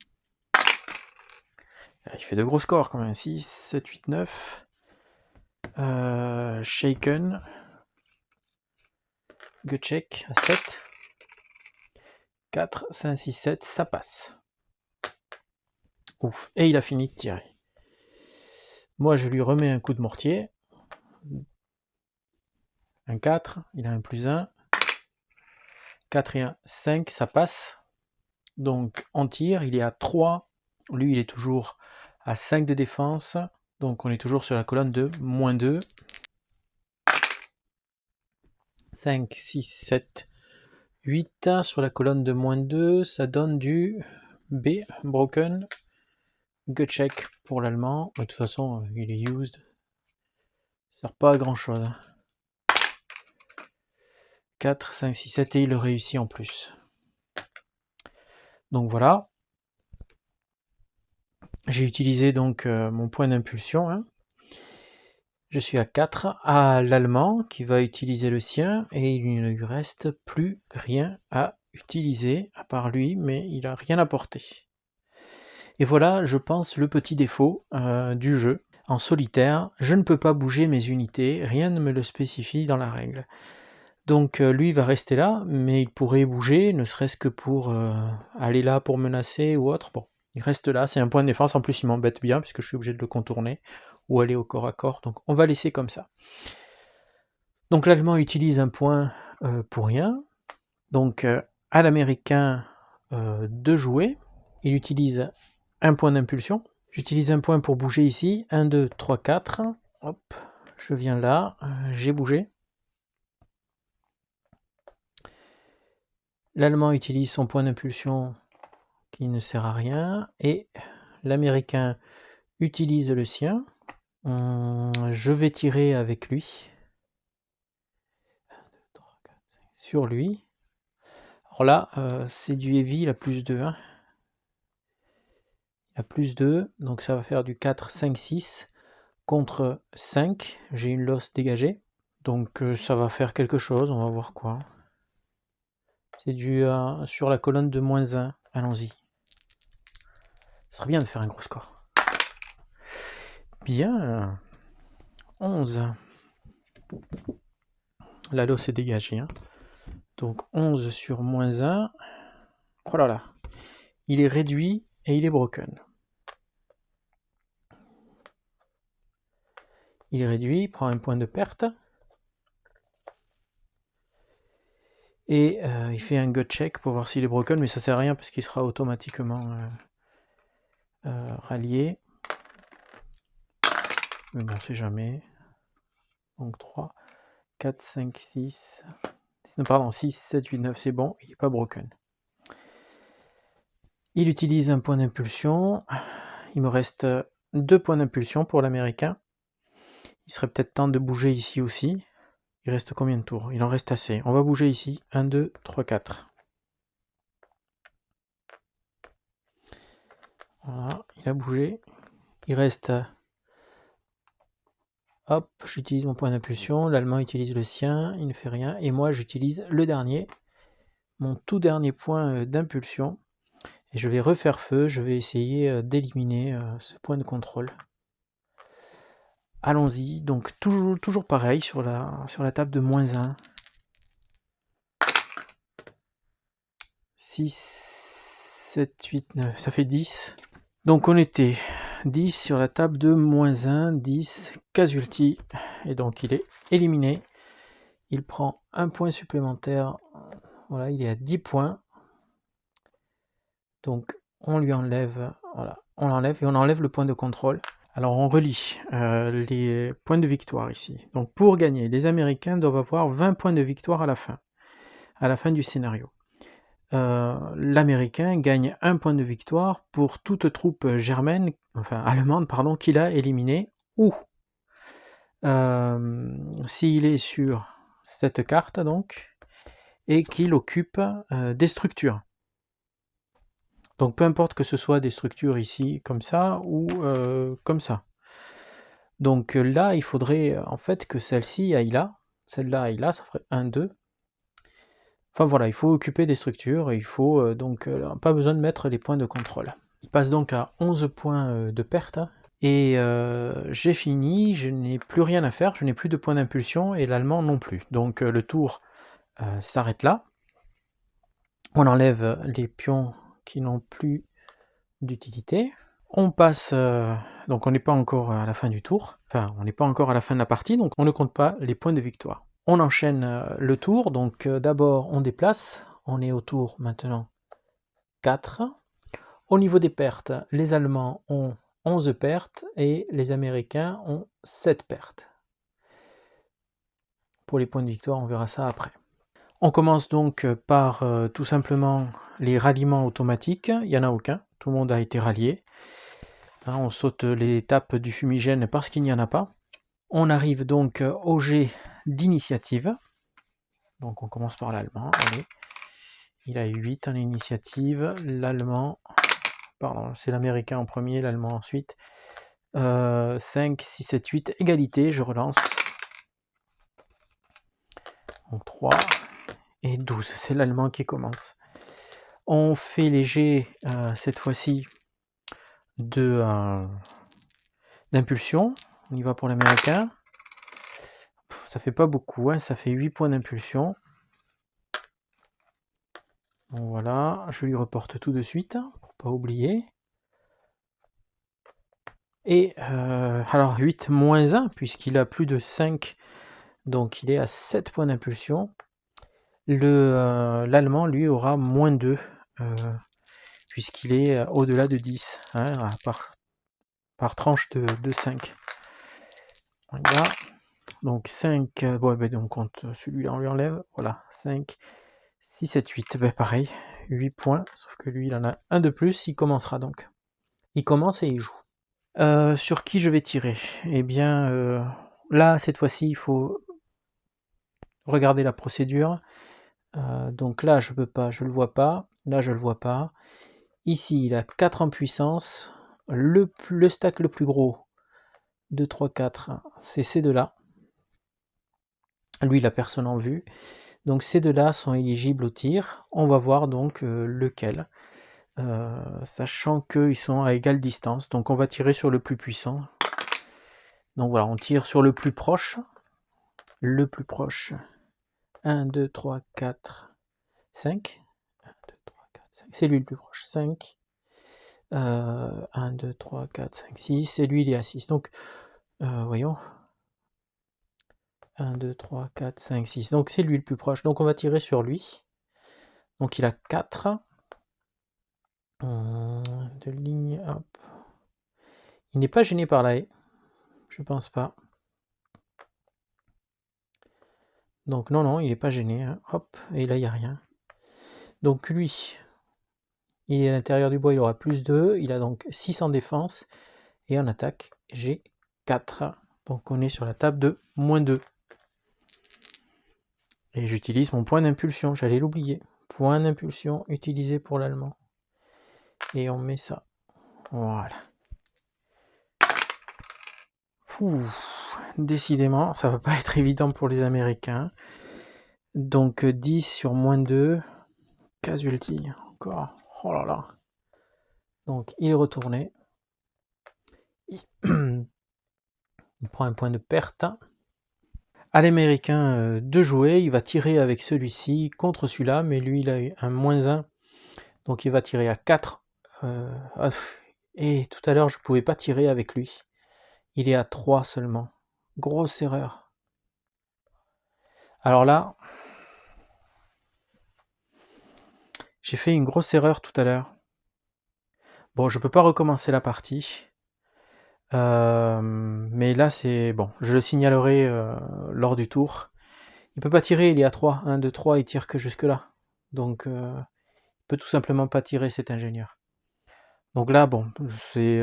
Il fait de gros scores quand même. 6, 7, 8, 9. Shaken. Gut check à 7. 4, 5, 6, 7. Ça passe. Ouf. Et il a fini de tirer. Moi, je lui remets un coup de mortier. Un 4. Il a un +1. 4 et 1, 5. Ça passe. Donc on tire. Il est à 3. Lui, il est toujours à 5 de défense. Donc on est toujours sur la colonne de -2. 5, 6, 7, 8. Sur la colonne de -2, ça donne du B, broken. Gut check pour l'allemand. De toute façon, il est used. Ça sert pas à grand chose. 4, 5, 6, 7 et il le réussit en plus. Donc voilà. J'ai utilisé donc mon point d'impulsion, hein. Je suis à 4, à l'Allemand qui va utiliser le sien et il ne lui reste plus rien à utiliser à part lui, mais il n'a rien apporté. Et voilà, je pense, le petit défaut du jeu. En solitaire, je ne peux pas bouger mes unités, rien ne me le spécifie dans la règle. Donc lui va rester là, mais il pourrait bouger, ne serait-ce que pour aller là pour menacer ou autre. Bon, il reste là, c'est un point de défense, en plus il m'embête bien puisque je suis obligé de le contourner ou aller au corps à corps, donc on va laisser comme ça. Donc l'Allemand utilise un point pour rien, donc à l'Américain de jouer, il utilise un point d'impulsion, j'utilise un point pour bouger ici, 1, 2, 3, 4, hop, je viens là, j'ai bougé. L'Allemand utilise son point d'impulsion qui ne sert à rien, et l'Américain utilise le sien. Je vais tirer avec lui. Sur lui. Alors là, c'est du heavy, il a plus 2. Hein. Il a plus 2, donc ça va faire du 4, 5, 6 contre 5. J'ai une losse dégagée, donc ça va faire quelque chose, on va voir quoi. C'est du sur la colonne de -1, allons-y. Ce serait bien de faire un gros score. Bien, 11. La losse est dégagée. Hein. Donc 11 sur -1. Oh là là. Il est réduit et il est broken. Il est réduit, il prend un point de perte. Et il fait un gut check pour voir s'il est broken, mais ça sert à rien parce qu'il sera automatiquement rallié. Mais bon, on sait jamais. Donc 3, 4, 5, 6. Non, pardon, 6, 7, 8, 9, c'est bon, il n'est pas broken. Il utilise un point d'impulsion. Il me reste 2 points d'impulsion pour l'Américain. Il serait peut-être temps de bouger ici aussi. Il reste combien de tours? Il en reste assez. On va bouger ici. 1, 2, 3, 4. Voilà, il a bougé. Il reste... Hop, j'utilise mon point d'impulsion. L'Allemand utilise le sien. Il ne fait rien. Et moi, j'utilise le dernier. Mon tout dernier point d'impulsion. Et je vais refaire feu. Je vais essayer d'éliminer ce point de contrôle. Allons-y. Donc, toujours pareil sur la table de -1. 6, 7, 8, 9, ça fait 10. Donc on était 10 sur la table de -1, 10, casualty, et donc il est éliminé. Il prend un point supplémentaire, voilà, il est à 10 points. Donc on lui enlève, voilà, on l'enlève et on enlève le point de contrôle. Alors on relie les points de victoire ici. Donc pour gagner, les Américains doivent avoir 20 points de victoire à la fin du scénario. L'Américain gagne un point de victoire pour toute troupe germaine, enfin allemande, pardon, qu'il a éliminée, ou s'il est sur cette carte donc, et qu'il occupe des structures. Donc peu importe que ce soit des structures ici comme ça ou comme ça. Donc là, il faudrait en fait que celle-ci aille là, celle-là aille là, ça ferait 1, 2. Enfin voilà, il faut occuper des structures, et il faut donc pas besoin de mettre les points de contrôle. Il passe donc à 11 points de perte, et j'ai fini, je n'ai plus rien à faire, je n'ai plus de points d'impulsion, et l'Allemand non plus. Donc le tour s'arrête là. On enlève les pions qui n'ont plus d'utilité. On passe, donc on n'est pas encore à la fin du tour, enfin on n'est pas encore à la fin de la partie, donc on ne compte pas les points de victoire. On enchaîne le tour, donc d'abord on déplace, on est au tour maintenant 4. Au niveau des pertes, les Allemands ont 11 pertes et les Américains ont 7 pertes. Pour les points de victoire, on verra ça après. On commence donc par tout simplement les ralliements automatiques, il n'y en a aucun, tout le monde a été rallié. Hein, on saute l'étape du fumigène parce qu'il n'y en a pas. On arrive donc au jet d'initiative. Donc on commence par l'Allemand. Allez. Il a 8 en initiative. L'Allemand pardon, c'est l'américain en premier, l'allemand ensuite. 5, 6, 7, 8, égalité, je relance. Donc 3 et 12, c'est l'allemand qui commence. On fait les jets, cette fois-ci, d'impulsion. On y va pour l'américain. Ça fait pas beaucoup, hein, ça fait 8 points d'impulsion. Bon, voilà, je lui reporte tout de suite, pour pas oublier. Et alors 8 moins 1, puisqu'il a plus de 5, donc il est à 7 points d'impulsion. L'allemand, lui, aura moins 2, puisqu'il est au-delà de 10, hein, par tranche de 5. Voilà. Donc 5, donc on compte celui-là, on lui enlève, voilà, 5, 6, 7, 8, pareil, 8 points, sauf que lui, il en a un de plus, il commencera donc. Il commence et il joue. Sur qui je vais tirer? Eh bien, là, cette fois-ci, il faut regarder la procédure. Donc là, je peux pas, je le vois pas. Là, je le vois pas. Ici, il a 4 en puissance. Le stack le plus gros, 2, 3, 4, c'est ces deux-là. Lui, il a personne en vue. Donc ces deux-là sont éligibles au tir. On va voir donc lequel. Sachant qu'ils sont à égale distance. Donc on va tirer sur le plus puissant. Donc voilà, on tire sur le plus proche. Le plus proche. 1, 2, 3, 4, 5. 1, 2, 3, 4, 5. C'est lui le plus proche. 5. 1, 2, 3, 4, 5, 6. Et lui, il est à 6. Donc, voyons. 1, 2, 3, 4, 5, 6. Donc, c'est lui le plus proche. Donc, on va tirer sur lui. Donc, il a 4. De ligne. Hop. Il n'est pas gêné par la haie. Je pense pas. Donc, non, il n'est pas gêné. Hein. Hop. Et là, il n'y a rien. Donc, lui, il est à l'intérieur du bois. Il aura plus 2. Il a donc 6 en défense. Et en attaque, j'ai 4. Donc, on est sur la table de moins 2. Et j'utilise mon point d'impulsion, j'allais l'oublier. Point d'impulsion utilisé pour l'allemand. Et on met ça. Voilà. Décidément, ça va pas être évident pour les Américains. Donc 10 sur moins 2. Casualty, encore. Oh là là. Donc il est retourné. Il prend un point de perte. À l'Américain de jouer, il va tirer avec celui-ci contre celui-là, mais lui il a eu un moins 1. Donc il va tirer à 4. Et tout à l'heure je ne pouvais pas tirer avec lui. Il est à 3 seulement. Grosse erreur. Alors là, j'ai fait une grosse erreur tout à l'heure. Bon, je peux pas recommencer la partie. Mais là, c'est bon. Je le signalerai lors du tour. Il peut pas tirer, il est à 3. 1, 2, 3, il tire que jusque-là. Donc, il peut tout simplement pas tirer cet ingénieur. Donc là, bon, c'est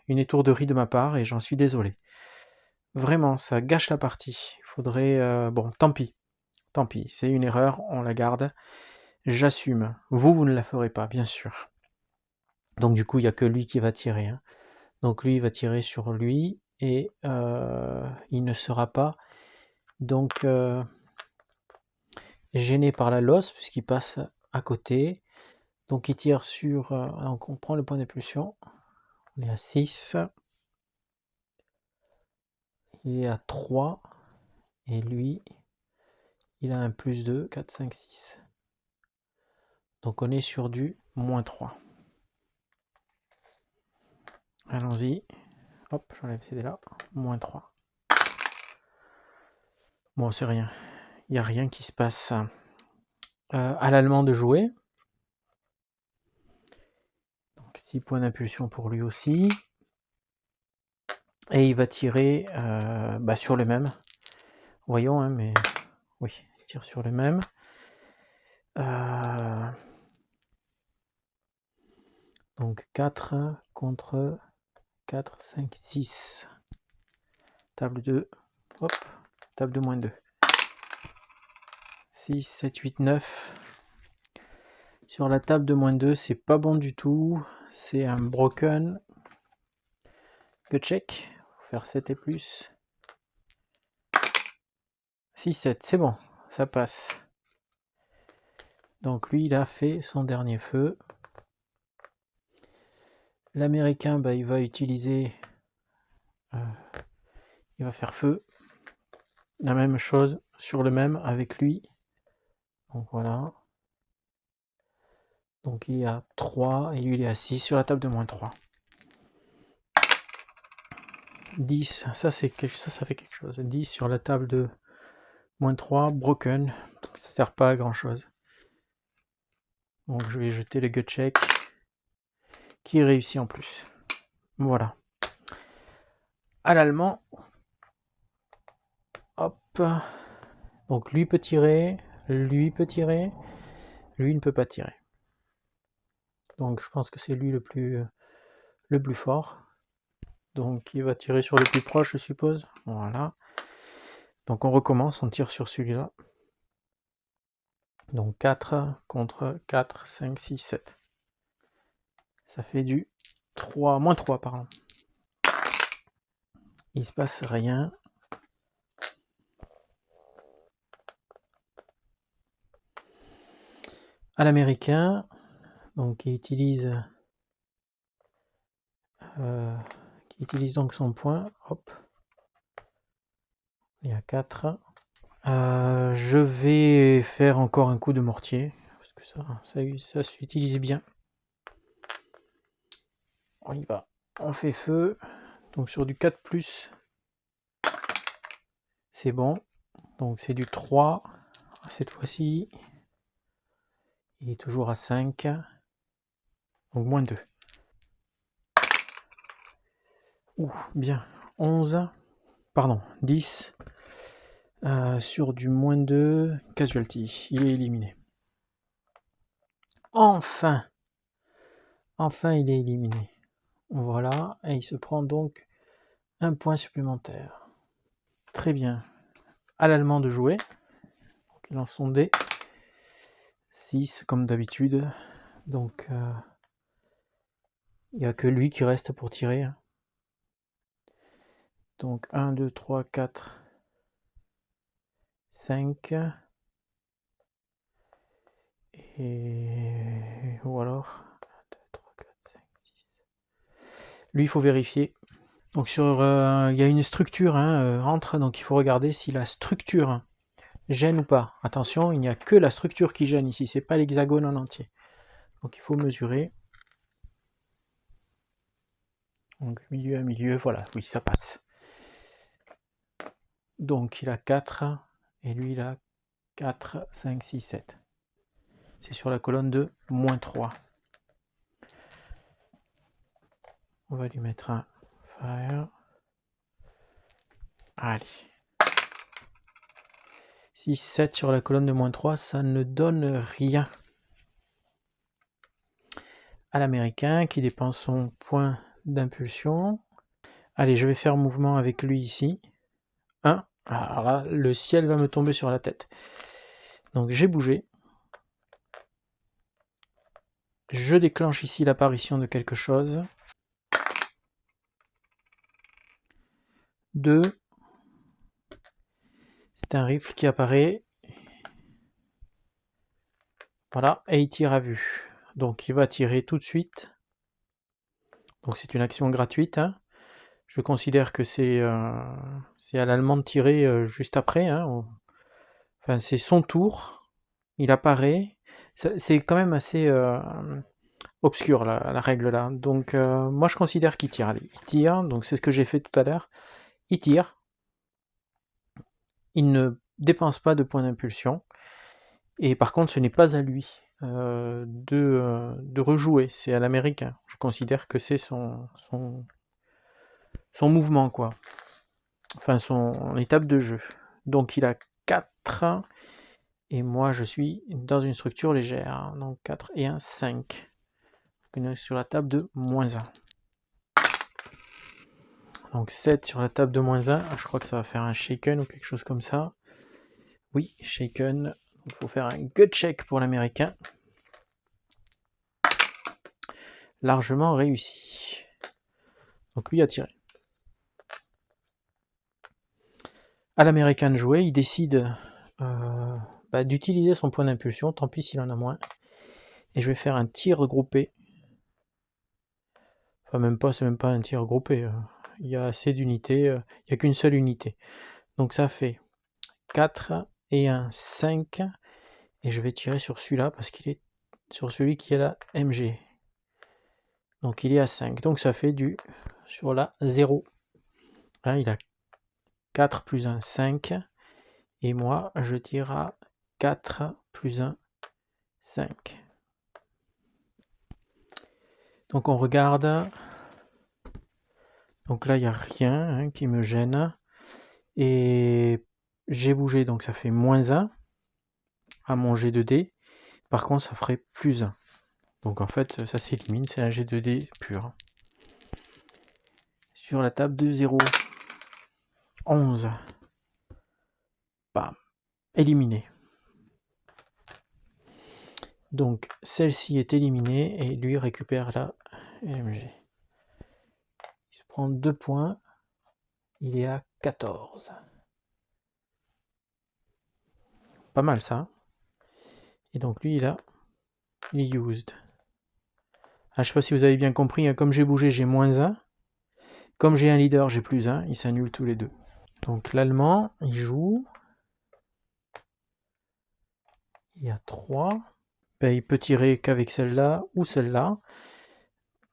une étourderie de ma part et j'en suis désolé. Vraiment, ça gâche la partie. Il faudrait... bon, tant pis. Tant pis, c'est une erreur, on la garde. J'assume. Vous ne la ferez pas, bien sûr. Donc du coup, il n'y a que lui qui va tirer. Hein. Donc lui, il va tirer sur lui et il ne sera pas donc gêné par la losse puisqu'il passe à côté. Donc il tire sur... donc on prend le point d'impulsion. On est à 6. Il est à 3. Et lui, il a un plus 2, 4, 5, 6. Donc on est sur du moins 3. Allons-y. Hop, j'enlève ces dés-là. Moins 3. Bon, c'est rien. Il n'y a rien qui se passe. À l'allemand de jouer. Donc 6 points d'impulsion pour lui aussi. Et il va tirer sur le même. Voyons, hein, mais... Oui, il tire sur le même. Donc 4 contre 4, 5, 6. Table 2. Hop, table de moins 2. 6, 7, 8, 9. Sur la table de moins 2, c'est pas bon du tout. c'est un broken. Gut check. Faut faire 7 et plus. 6, 7, c'est bon, ça passe. Donc lui, il a fait son dernier feu. L'américain, bah, il va utiliser... il va faire feu. La même chose sur le même avec lui. Donc voilà. Donc il est à 3 et lui il est à 6 sur la table de moins 3. 10, ça fait quelque chose. 10 sur la table de moins 3, broken. Ça sert pas à grand chose. Donc je vais jeter le gut check. Qui réussit en plus. Voilà. À l'allemand. Hop. Donc lui peut tirer. Lui peut tirer. Lui ne peut pas tirer. Donc je pense que c'est lui le plus fort. Donc il va tirer sur le plus proche, je suppose. Voilà. Donc on recommence, on tire sur celui-là. Donc 4 contre 4, 5, 6, 7. Ça fait du 3, moins 3, pardon. Il se passe rien. À l'américain, donc qui utilise donc son point. Hop. Il y a 4. Je vais faire encore un coup de mortier. Parce que ça s'utilise bien. On y va. On fait feu. Donc sur du 4+, c'est bon. Donc c'est du 3. Cette fois-ci, il est toujours à 5. Donc moins 2. Ouh, bien. 11. Pardon, 10. Sur du moins 2. Casualty. Il est éliminé. Enfin, il est éliminé. Voilà. Et il se prend donc un point supplémentaire. Très bien. À l'allemand de jouer. Donc, il lance son dé. 6 comme d'habitude. Donc il n'y a que lui qui reste pour tirer. Donc 1, 2, 3, 4, 5. Et... ou alors... 1, 2, 3, 4, 5, 6. Lui, il faut vérifier. Donc il y a une structure entre, donc il faut regarder si la structure gêne ou pas. Attention, il n'y a que la structure qui gêne ici, c'est pas l'hexagone en entier. Donc il faut mesurer. Donc milieu à milieu, voilà, oui, ça passe. Donc il a 4, et lui il a 4, 5, 6, 7. C'est sur la colonne de moins 3. On va lui mettre un fire. Allez. 6, 7 sur la colonne de moins 3, ça ne donne rien. À l'américain qui dépense son point d'impulsion. Allez, je vais faire mouvement avec lui ici. 1. Alors là, le ciel va me tomber sur la tête. Donc j'ai bougé. Je déclenche ici l'apparition de quelque chose. 2. C'est un rifle qui apparaît. Voilà, et il tire à vue. Donc il va tirer tout de suite. Donc c'est une action gratuite. Je considère que c'est à l'allemand de tirer juste après. Enfin, c'est son tour. Il apparaît. C'est quand même assez obscur la règle là. Donc moi je considère qu'il tire. Allez, il tire. Donc c'est ce que j'ai fait tout à l'heure. Il tire. Il ne dépense pas de points d'impulsion. Et par contre, ce n'est pas à lui de rejouer. C'est à l'américain. Je considère que c'est son mouvement, quoi. Enfin, son étape de jeu. Donc il a 4. Et moi, je suis dans une structure légère. Donc 4 et un 5. On est sur la table de moins 1. Donc 7 sur la table de moins 1. Je crois que ça va faire un shaken ou quelque chose comme ça. Oui, shaken. Il faut faire un gut check pour l'américain. largement réussi. Donc lui a tiré. À l'américain de jouer, il décide d'utiliser son point d'impulsion, tant pis s'il en a moins. Et je vais faire un tir groupé. Enfin même pas, c'est même pas un tir groupé. Il y a assez d'unités, il n'y a qu'une seule unité. Donc ça fait 4 et un 5. Et je vais tirer sur celui-là parce qu'il est sur celui qui est la MG. Donc il est à 5. Donc ça fait du sur la 0. Là il a 4 plus 1, 5. Et moi je tire à 4 plus 1, 5. Donc on regarde. Donc là il n'y a rien qui me gêne. Et j'ai bougé, donc ça fait moins 1 à mon G2D. Par contre ça ferait plus 1. Donc en fait ça s'élimine, c'est un G2D pur. Sur la table de 0. 11. Bam. Éliminé. Donc celle-ci est éliminée et lui récupère la LMG. Il se prend 2 points. Il est à 14. Pas mal ça. Et donc lui il est used. Je sais pas si vous avez bien compris, comme j'ai bougé j'ai moins 1. Comme j'ai un leader j'ai plus 1. Ils s'annulent tous les deux. Donc l'allemand il joue. Il y a 3. Il peut tirer qu'avec celle-là ou celle-là.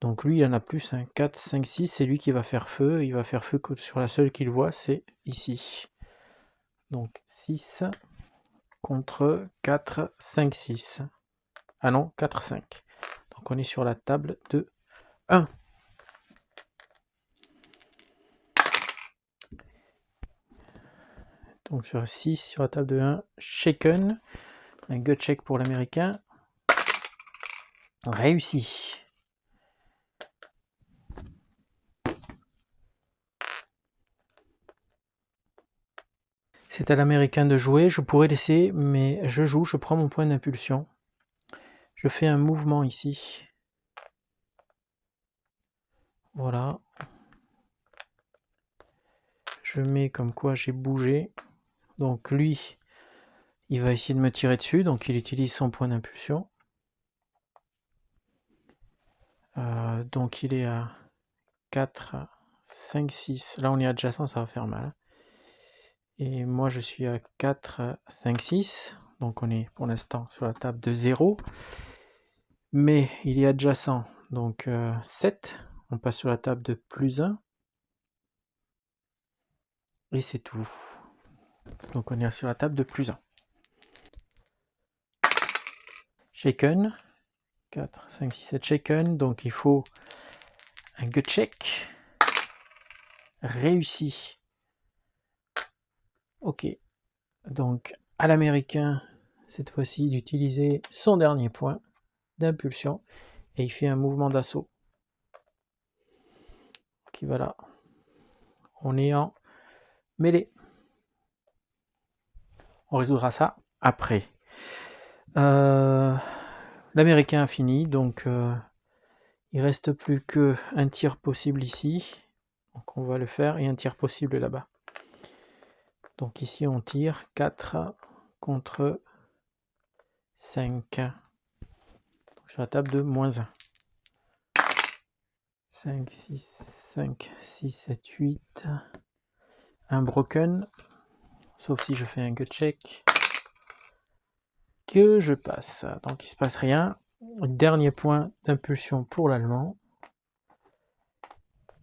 Donc lui il en a plus, 4, 5, 6, c'est lui qui va faire feu. Il va faire feu que sur la seule qu'il voit, c'est ici. Donc 6 contre 4, 5, 6. Ah non, 4, 5. Donc on est sur la table de 1. Donc sur 6, sur la table de 1, shaken. Un gut check pour l'américain. Réussi. C'est à l'américain de jouer. Je pourrais laisser, mais je joue, je prends mon point d'impulsion. Je fais un mouvement ici. Voilà. Je mets comme quoi j'ai bougé. Donc lui, il va essayer de me tirer dessus. Donc il utilise son point d'impulsion. Donc il est à 4, 5, 6. Là on est adjacent, ça va faire mal. Et moi je suis à 4, 5, 6. Donc on est pour l'instant sur la table de 0. Mais il est adjacent. Donc 7. On passe sur la table de plus 1. Et c'est tout. Donc on est sur la table de plus 1. Shaken. 4, 5, 6, 7 shaken. Donc il faut un gut check. Réussi. Ok. Donc à l'américain, cette fois-ci, d'utiliser son dernier point d'impulsion. Et il fait un mouvement d'assaut. Qui va là. On est en mêlée. On résoudra ça après. L'américain a fini, donc il reste plus qu'un tir possible ici. Donc on va le faire et un tir possible là-bas. Donc ici on tire 4 contre 5. Donc sur la table de moins 1. 5, 6, 5, 6, 7, 8. Un broken. Sauf si je fais un gut check. Que je passe. Donc il ne se passe rien. Dernier point d'impulsion pour l'allemand.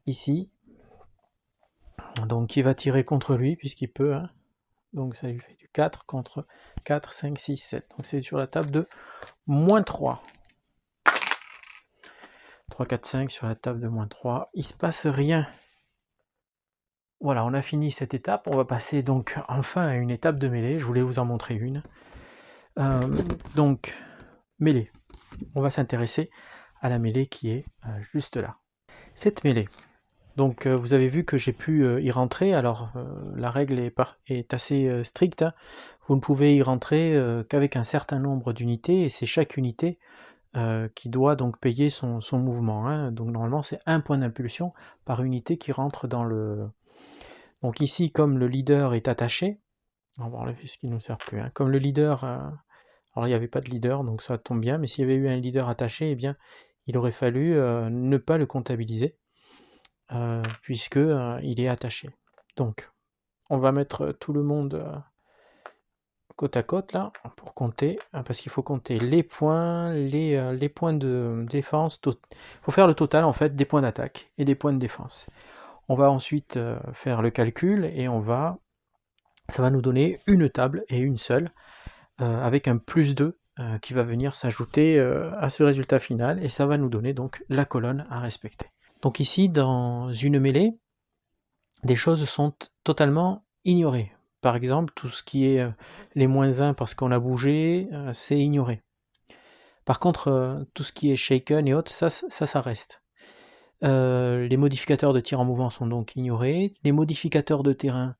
Ici. Donc il va tirer contre lui puisqu'il peut. Donc ça lui fait du 4 contre 4, 5, 6, 7. Donc c'est sur la table de moins 3. 3, 4, 5 sur la table de moins 3. Il ne se passe rien. Voilà, on a fini cette étape. On va passer donc enfin à une étape de mêlée. Je voulais vous en montrer une. Donc, mêlée. On va s'intéresser à la mêlée qui est juste là. Cette mêlée. Donc vous avez vu que j'ai pu y rentrer. Alors la règle est assez stricte. Vous ne pouvez y rentrer qu'avec un certain nombre d'unités. Et c'est chaque unité qui doit donc payer son mouvement, hein. Donc normalement, c'est 1 point d'impulsion par unité qui rentre dans le... Donc ici, comme le leader est attaché, on va enlever ce qui ne nous sert plus, hein. Comme le leader, alors il n'y avait pas de leader, donc ça tombe bien, mais s'il y avait eu un leader attaché, eh bien, il aurait fallu ne pas le comptabiliser, puisque il est attaché. Donc, on va mettre tout le monde côte à côte là pour compter, parce qu'il faut compter les points, les points de défense. Il faut faire le total en fait des points d'attaque et des points de défense. On va ensuite faire le calcul et ça va nous donner une table et une seule, avec un plus 2 qui va venir s'ajouter à ce résultat final, et ça va nous donner donc la colonne à respecter. Donc ici, dans une mêlée, des choses sont totalement ignorées. Par exemple, tout ce qui est les -1 parce qu'on a bougé, c'est ignoré. Par contre, tout ce qui est shaken et autres, ça reste. Les modificateurs de tir en mouvement sont donc ignorés. Les modificateurs de terrain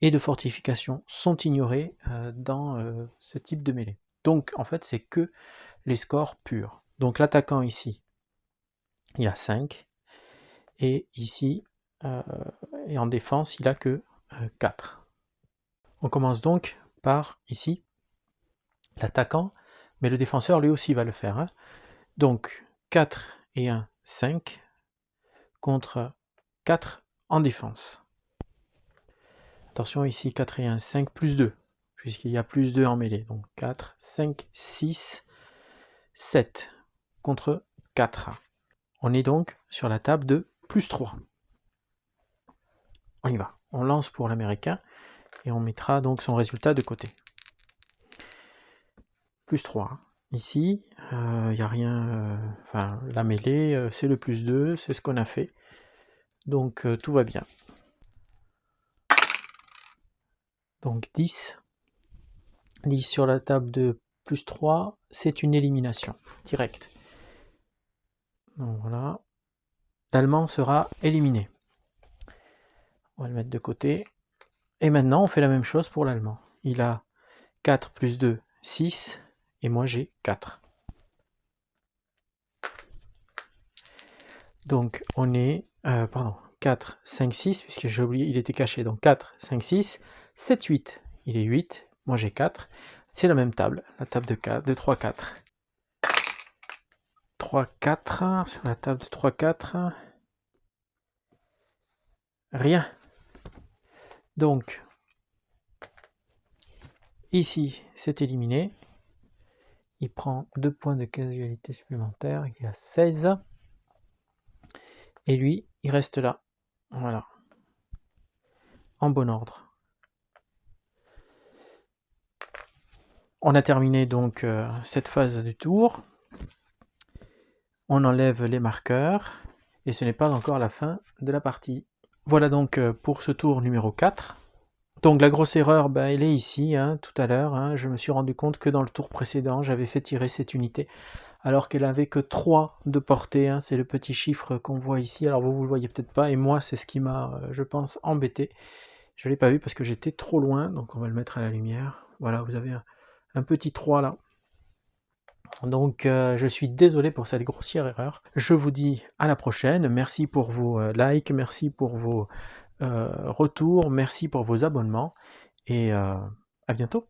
et de fortification sont ignorés dans ce type de mêlée. Donc en fait, c'est que les scores purs. Donc l'attaquant ici, il a 5. Et ici, et en défense, il a que 4. On commence donc par ici, l'attaquant, mais le défenseur lui aussi va le faire, hein. Donc 4 et 1, 5, contre 4 en défense. Attention ici, 4 et 1, 5, plus 2, puisqu'il y a plus 2 en mêlée. Donc 4, 5, 6, 7, contre 4. On est donc sur la table de plus 3. On y va. On lance pour l'américain, et on mettra donc son résultat de côté. Plus 3. Ici, il n'y a rien... Enfin, la mêlée, c'est le plus 2, c'est ce qu'on a fait. Donc tout va bien. Donc 10. 10 sur la table de plus 3, c'est une élimination directe. Donc voilà. L'allemand sera éliminé. On va le mettre de côté. Et maintenant, on fait la même chose pour l'allemand. Il a 4 plus 2, 6. Et moi, j'ai 4. Donc on est... pardon, 4, 5, 6, puisque j'ai oublié, il était caché. Donc 4, 5, 6, 7, 8. Il est 8. Moi, j'ai 4. C'est la même table. La table de 4, de 3, 4. 3, 4. Sur la table de 3, 4. Rien. Donc, ici, c'est éliminé. Il prend 2 points de casualité supplémentaires. Il y a 16. Et lui, il reste là. Voilà. En bon ordre. On a terminé donc cette phase du tour. On enlève les marqueurs. Et ce n'est pas encore la fin de la partie. Voilà donc pour ce tour numéro 4. Donc la grosse erreur, elle est ici, hein, tout à l'heure. Hein, je me suis rendu compte que dans le tour précédent, j'avais fait tirer cette unité, alors qu'elle avait que 3 de portée. Hein, c'est le petit chiffre qu'on voit ici. Alors vous le voyez peut-être pas, et moi c'est ce qui m'a, je pense, embêté. Je ne l'ai pas vu parce que j'étais trop loin, donc on va le mettre à la lumière. Voilà, vous avez un petit 3 là. Donc je suis désolé pour cette grossière erreur. Je vous dis à la prochaine. Merci pour vos likes, merci pour vos retours, merci pour vos abonnements, et à bientôt.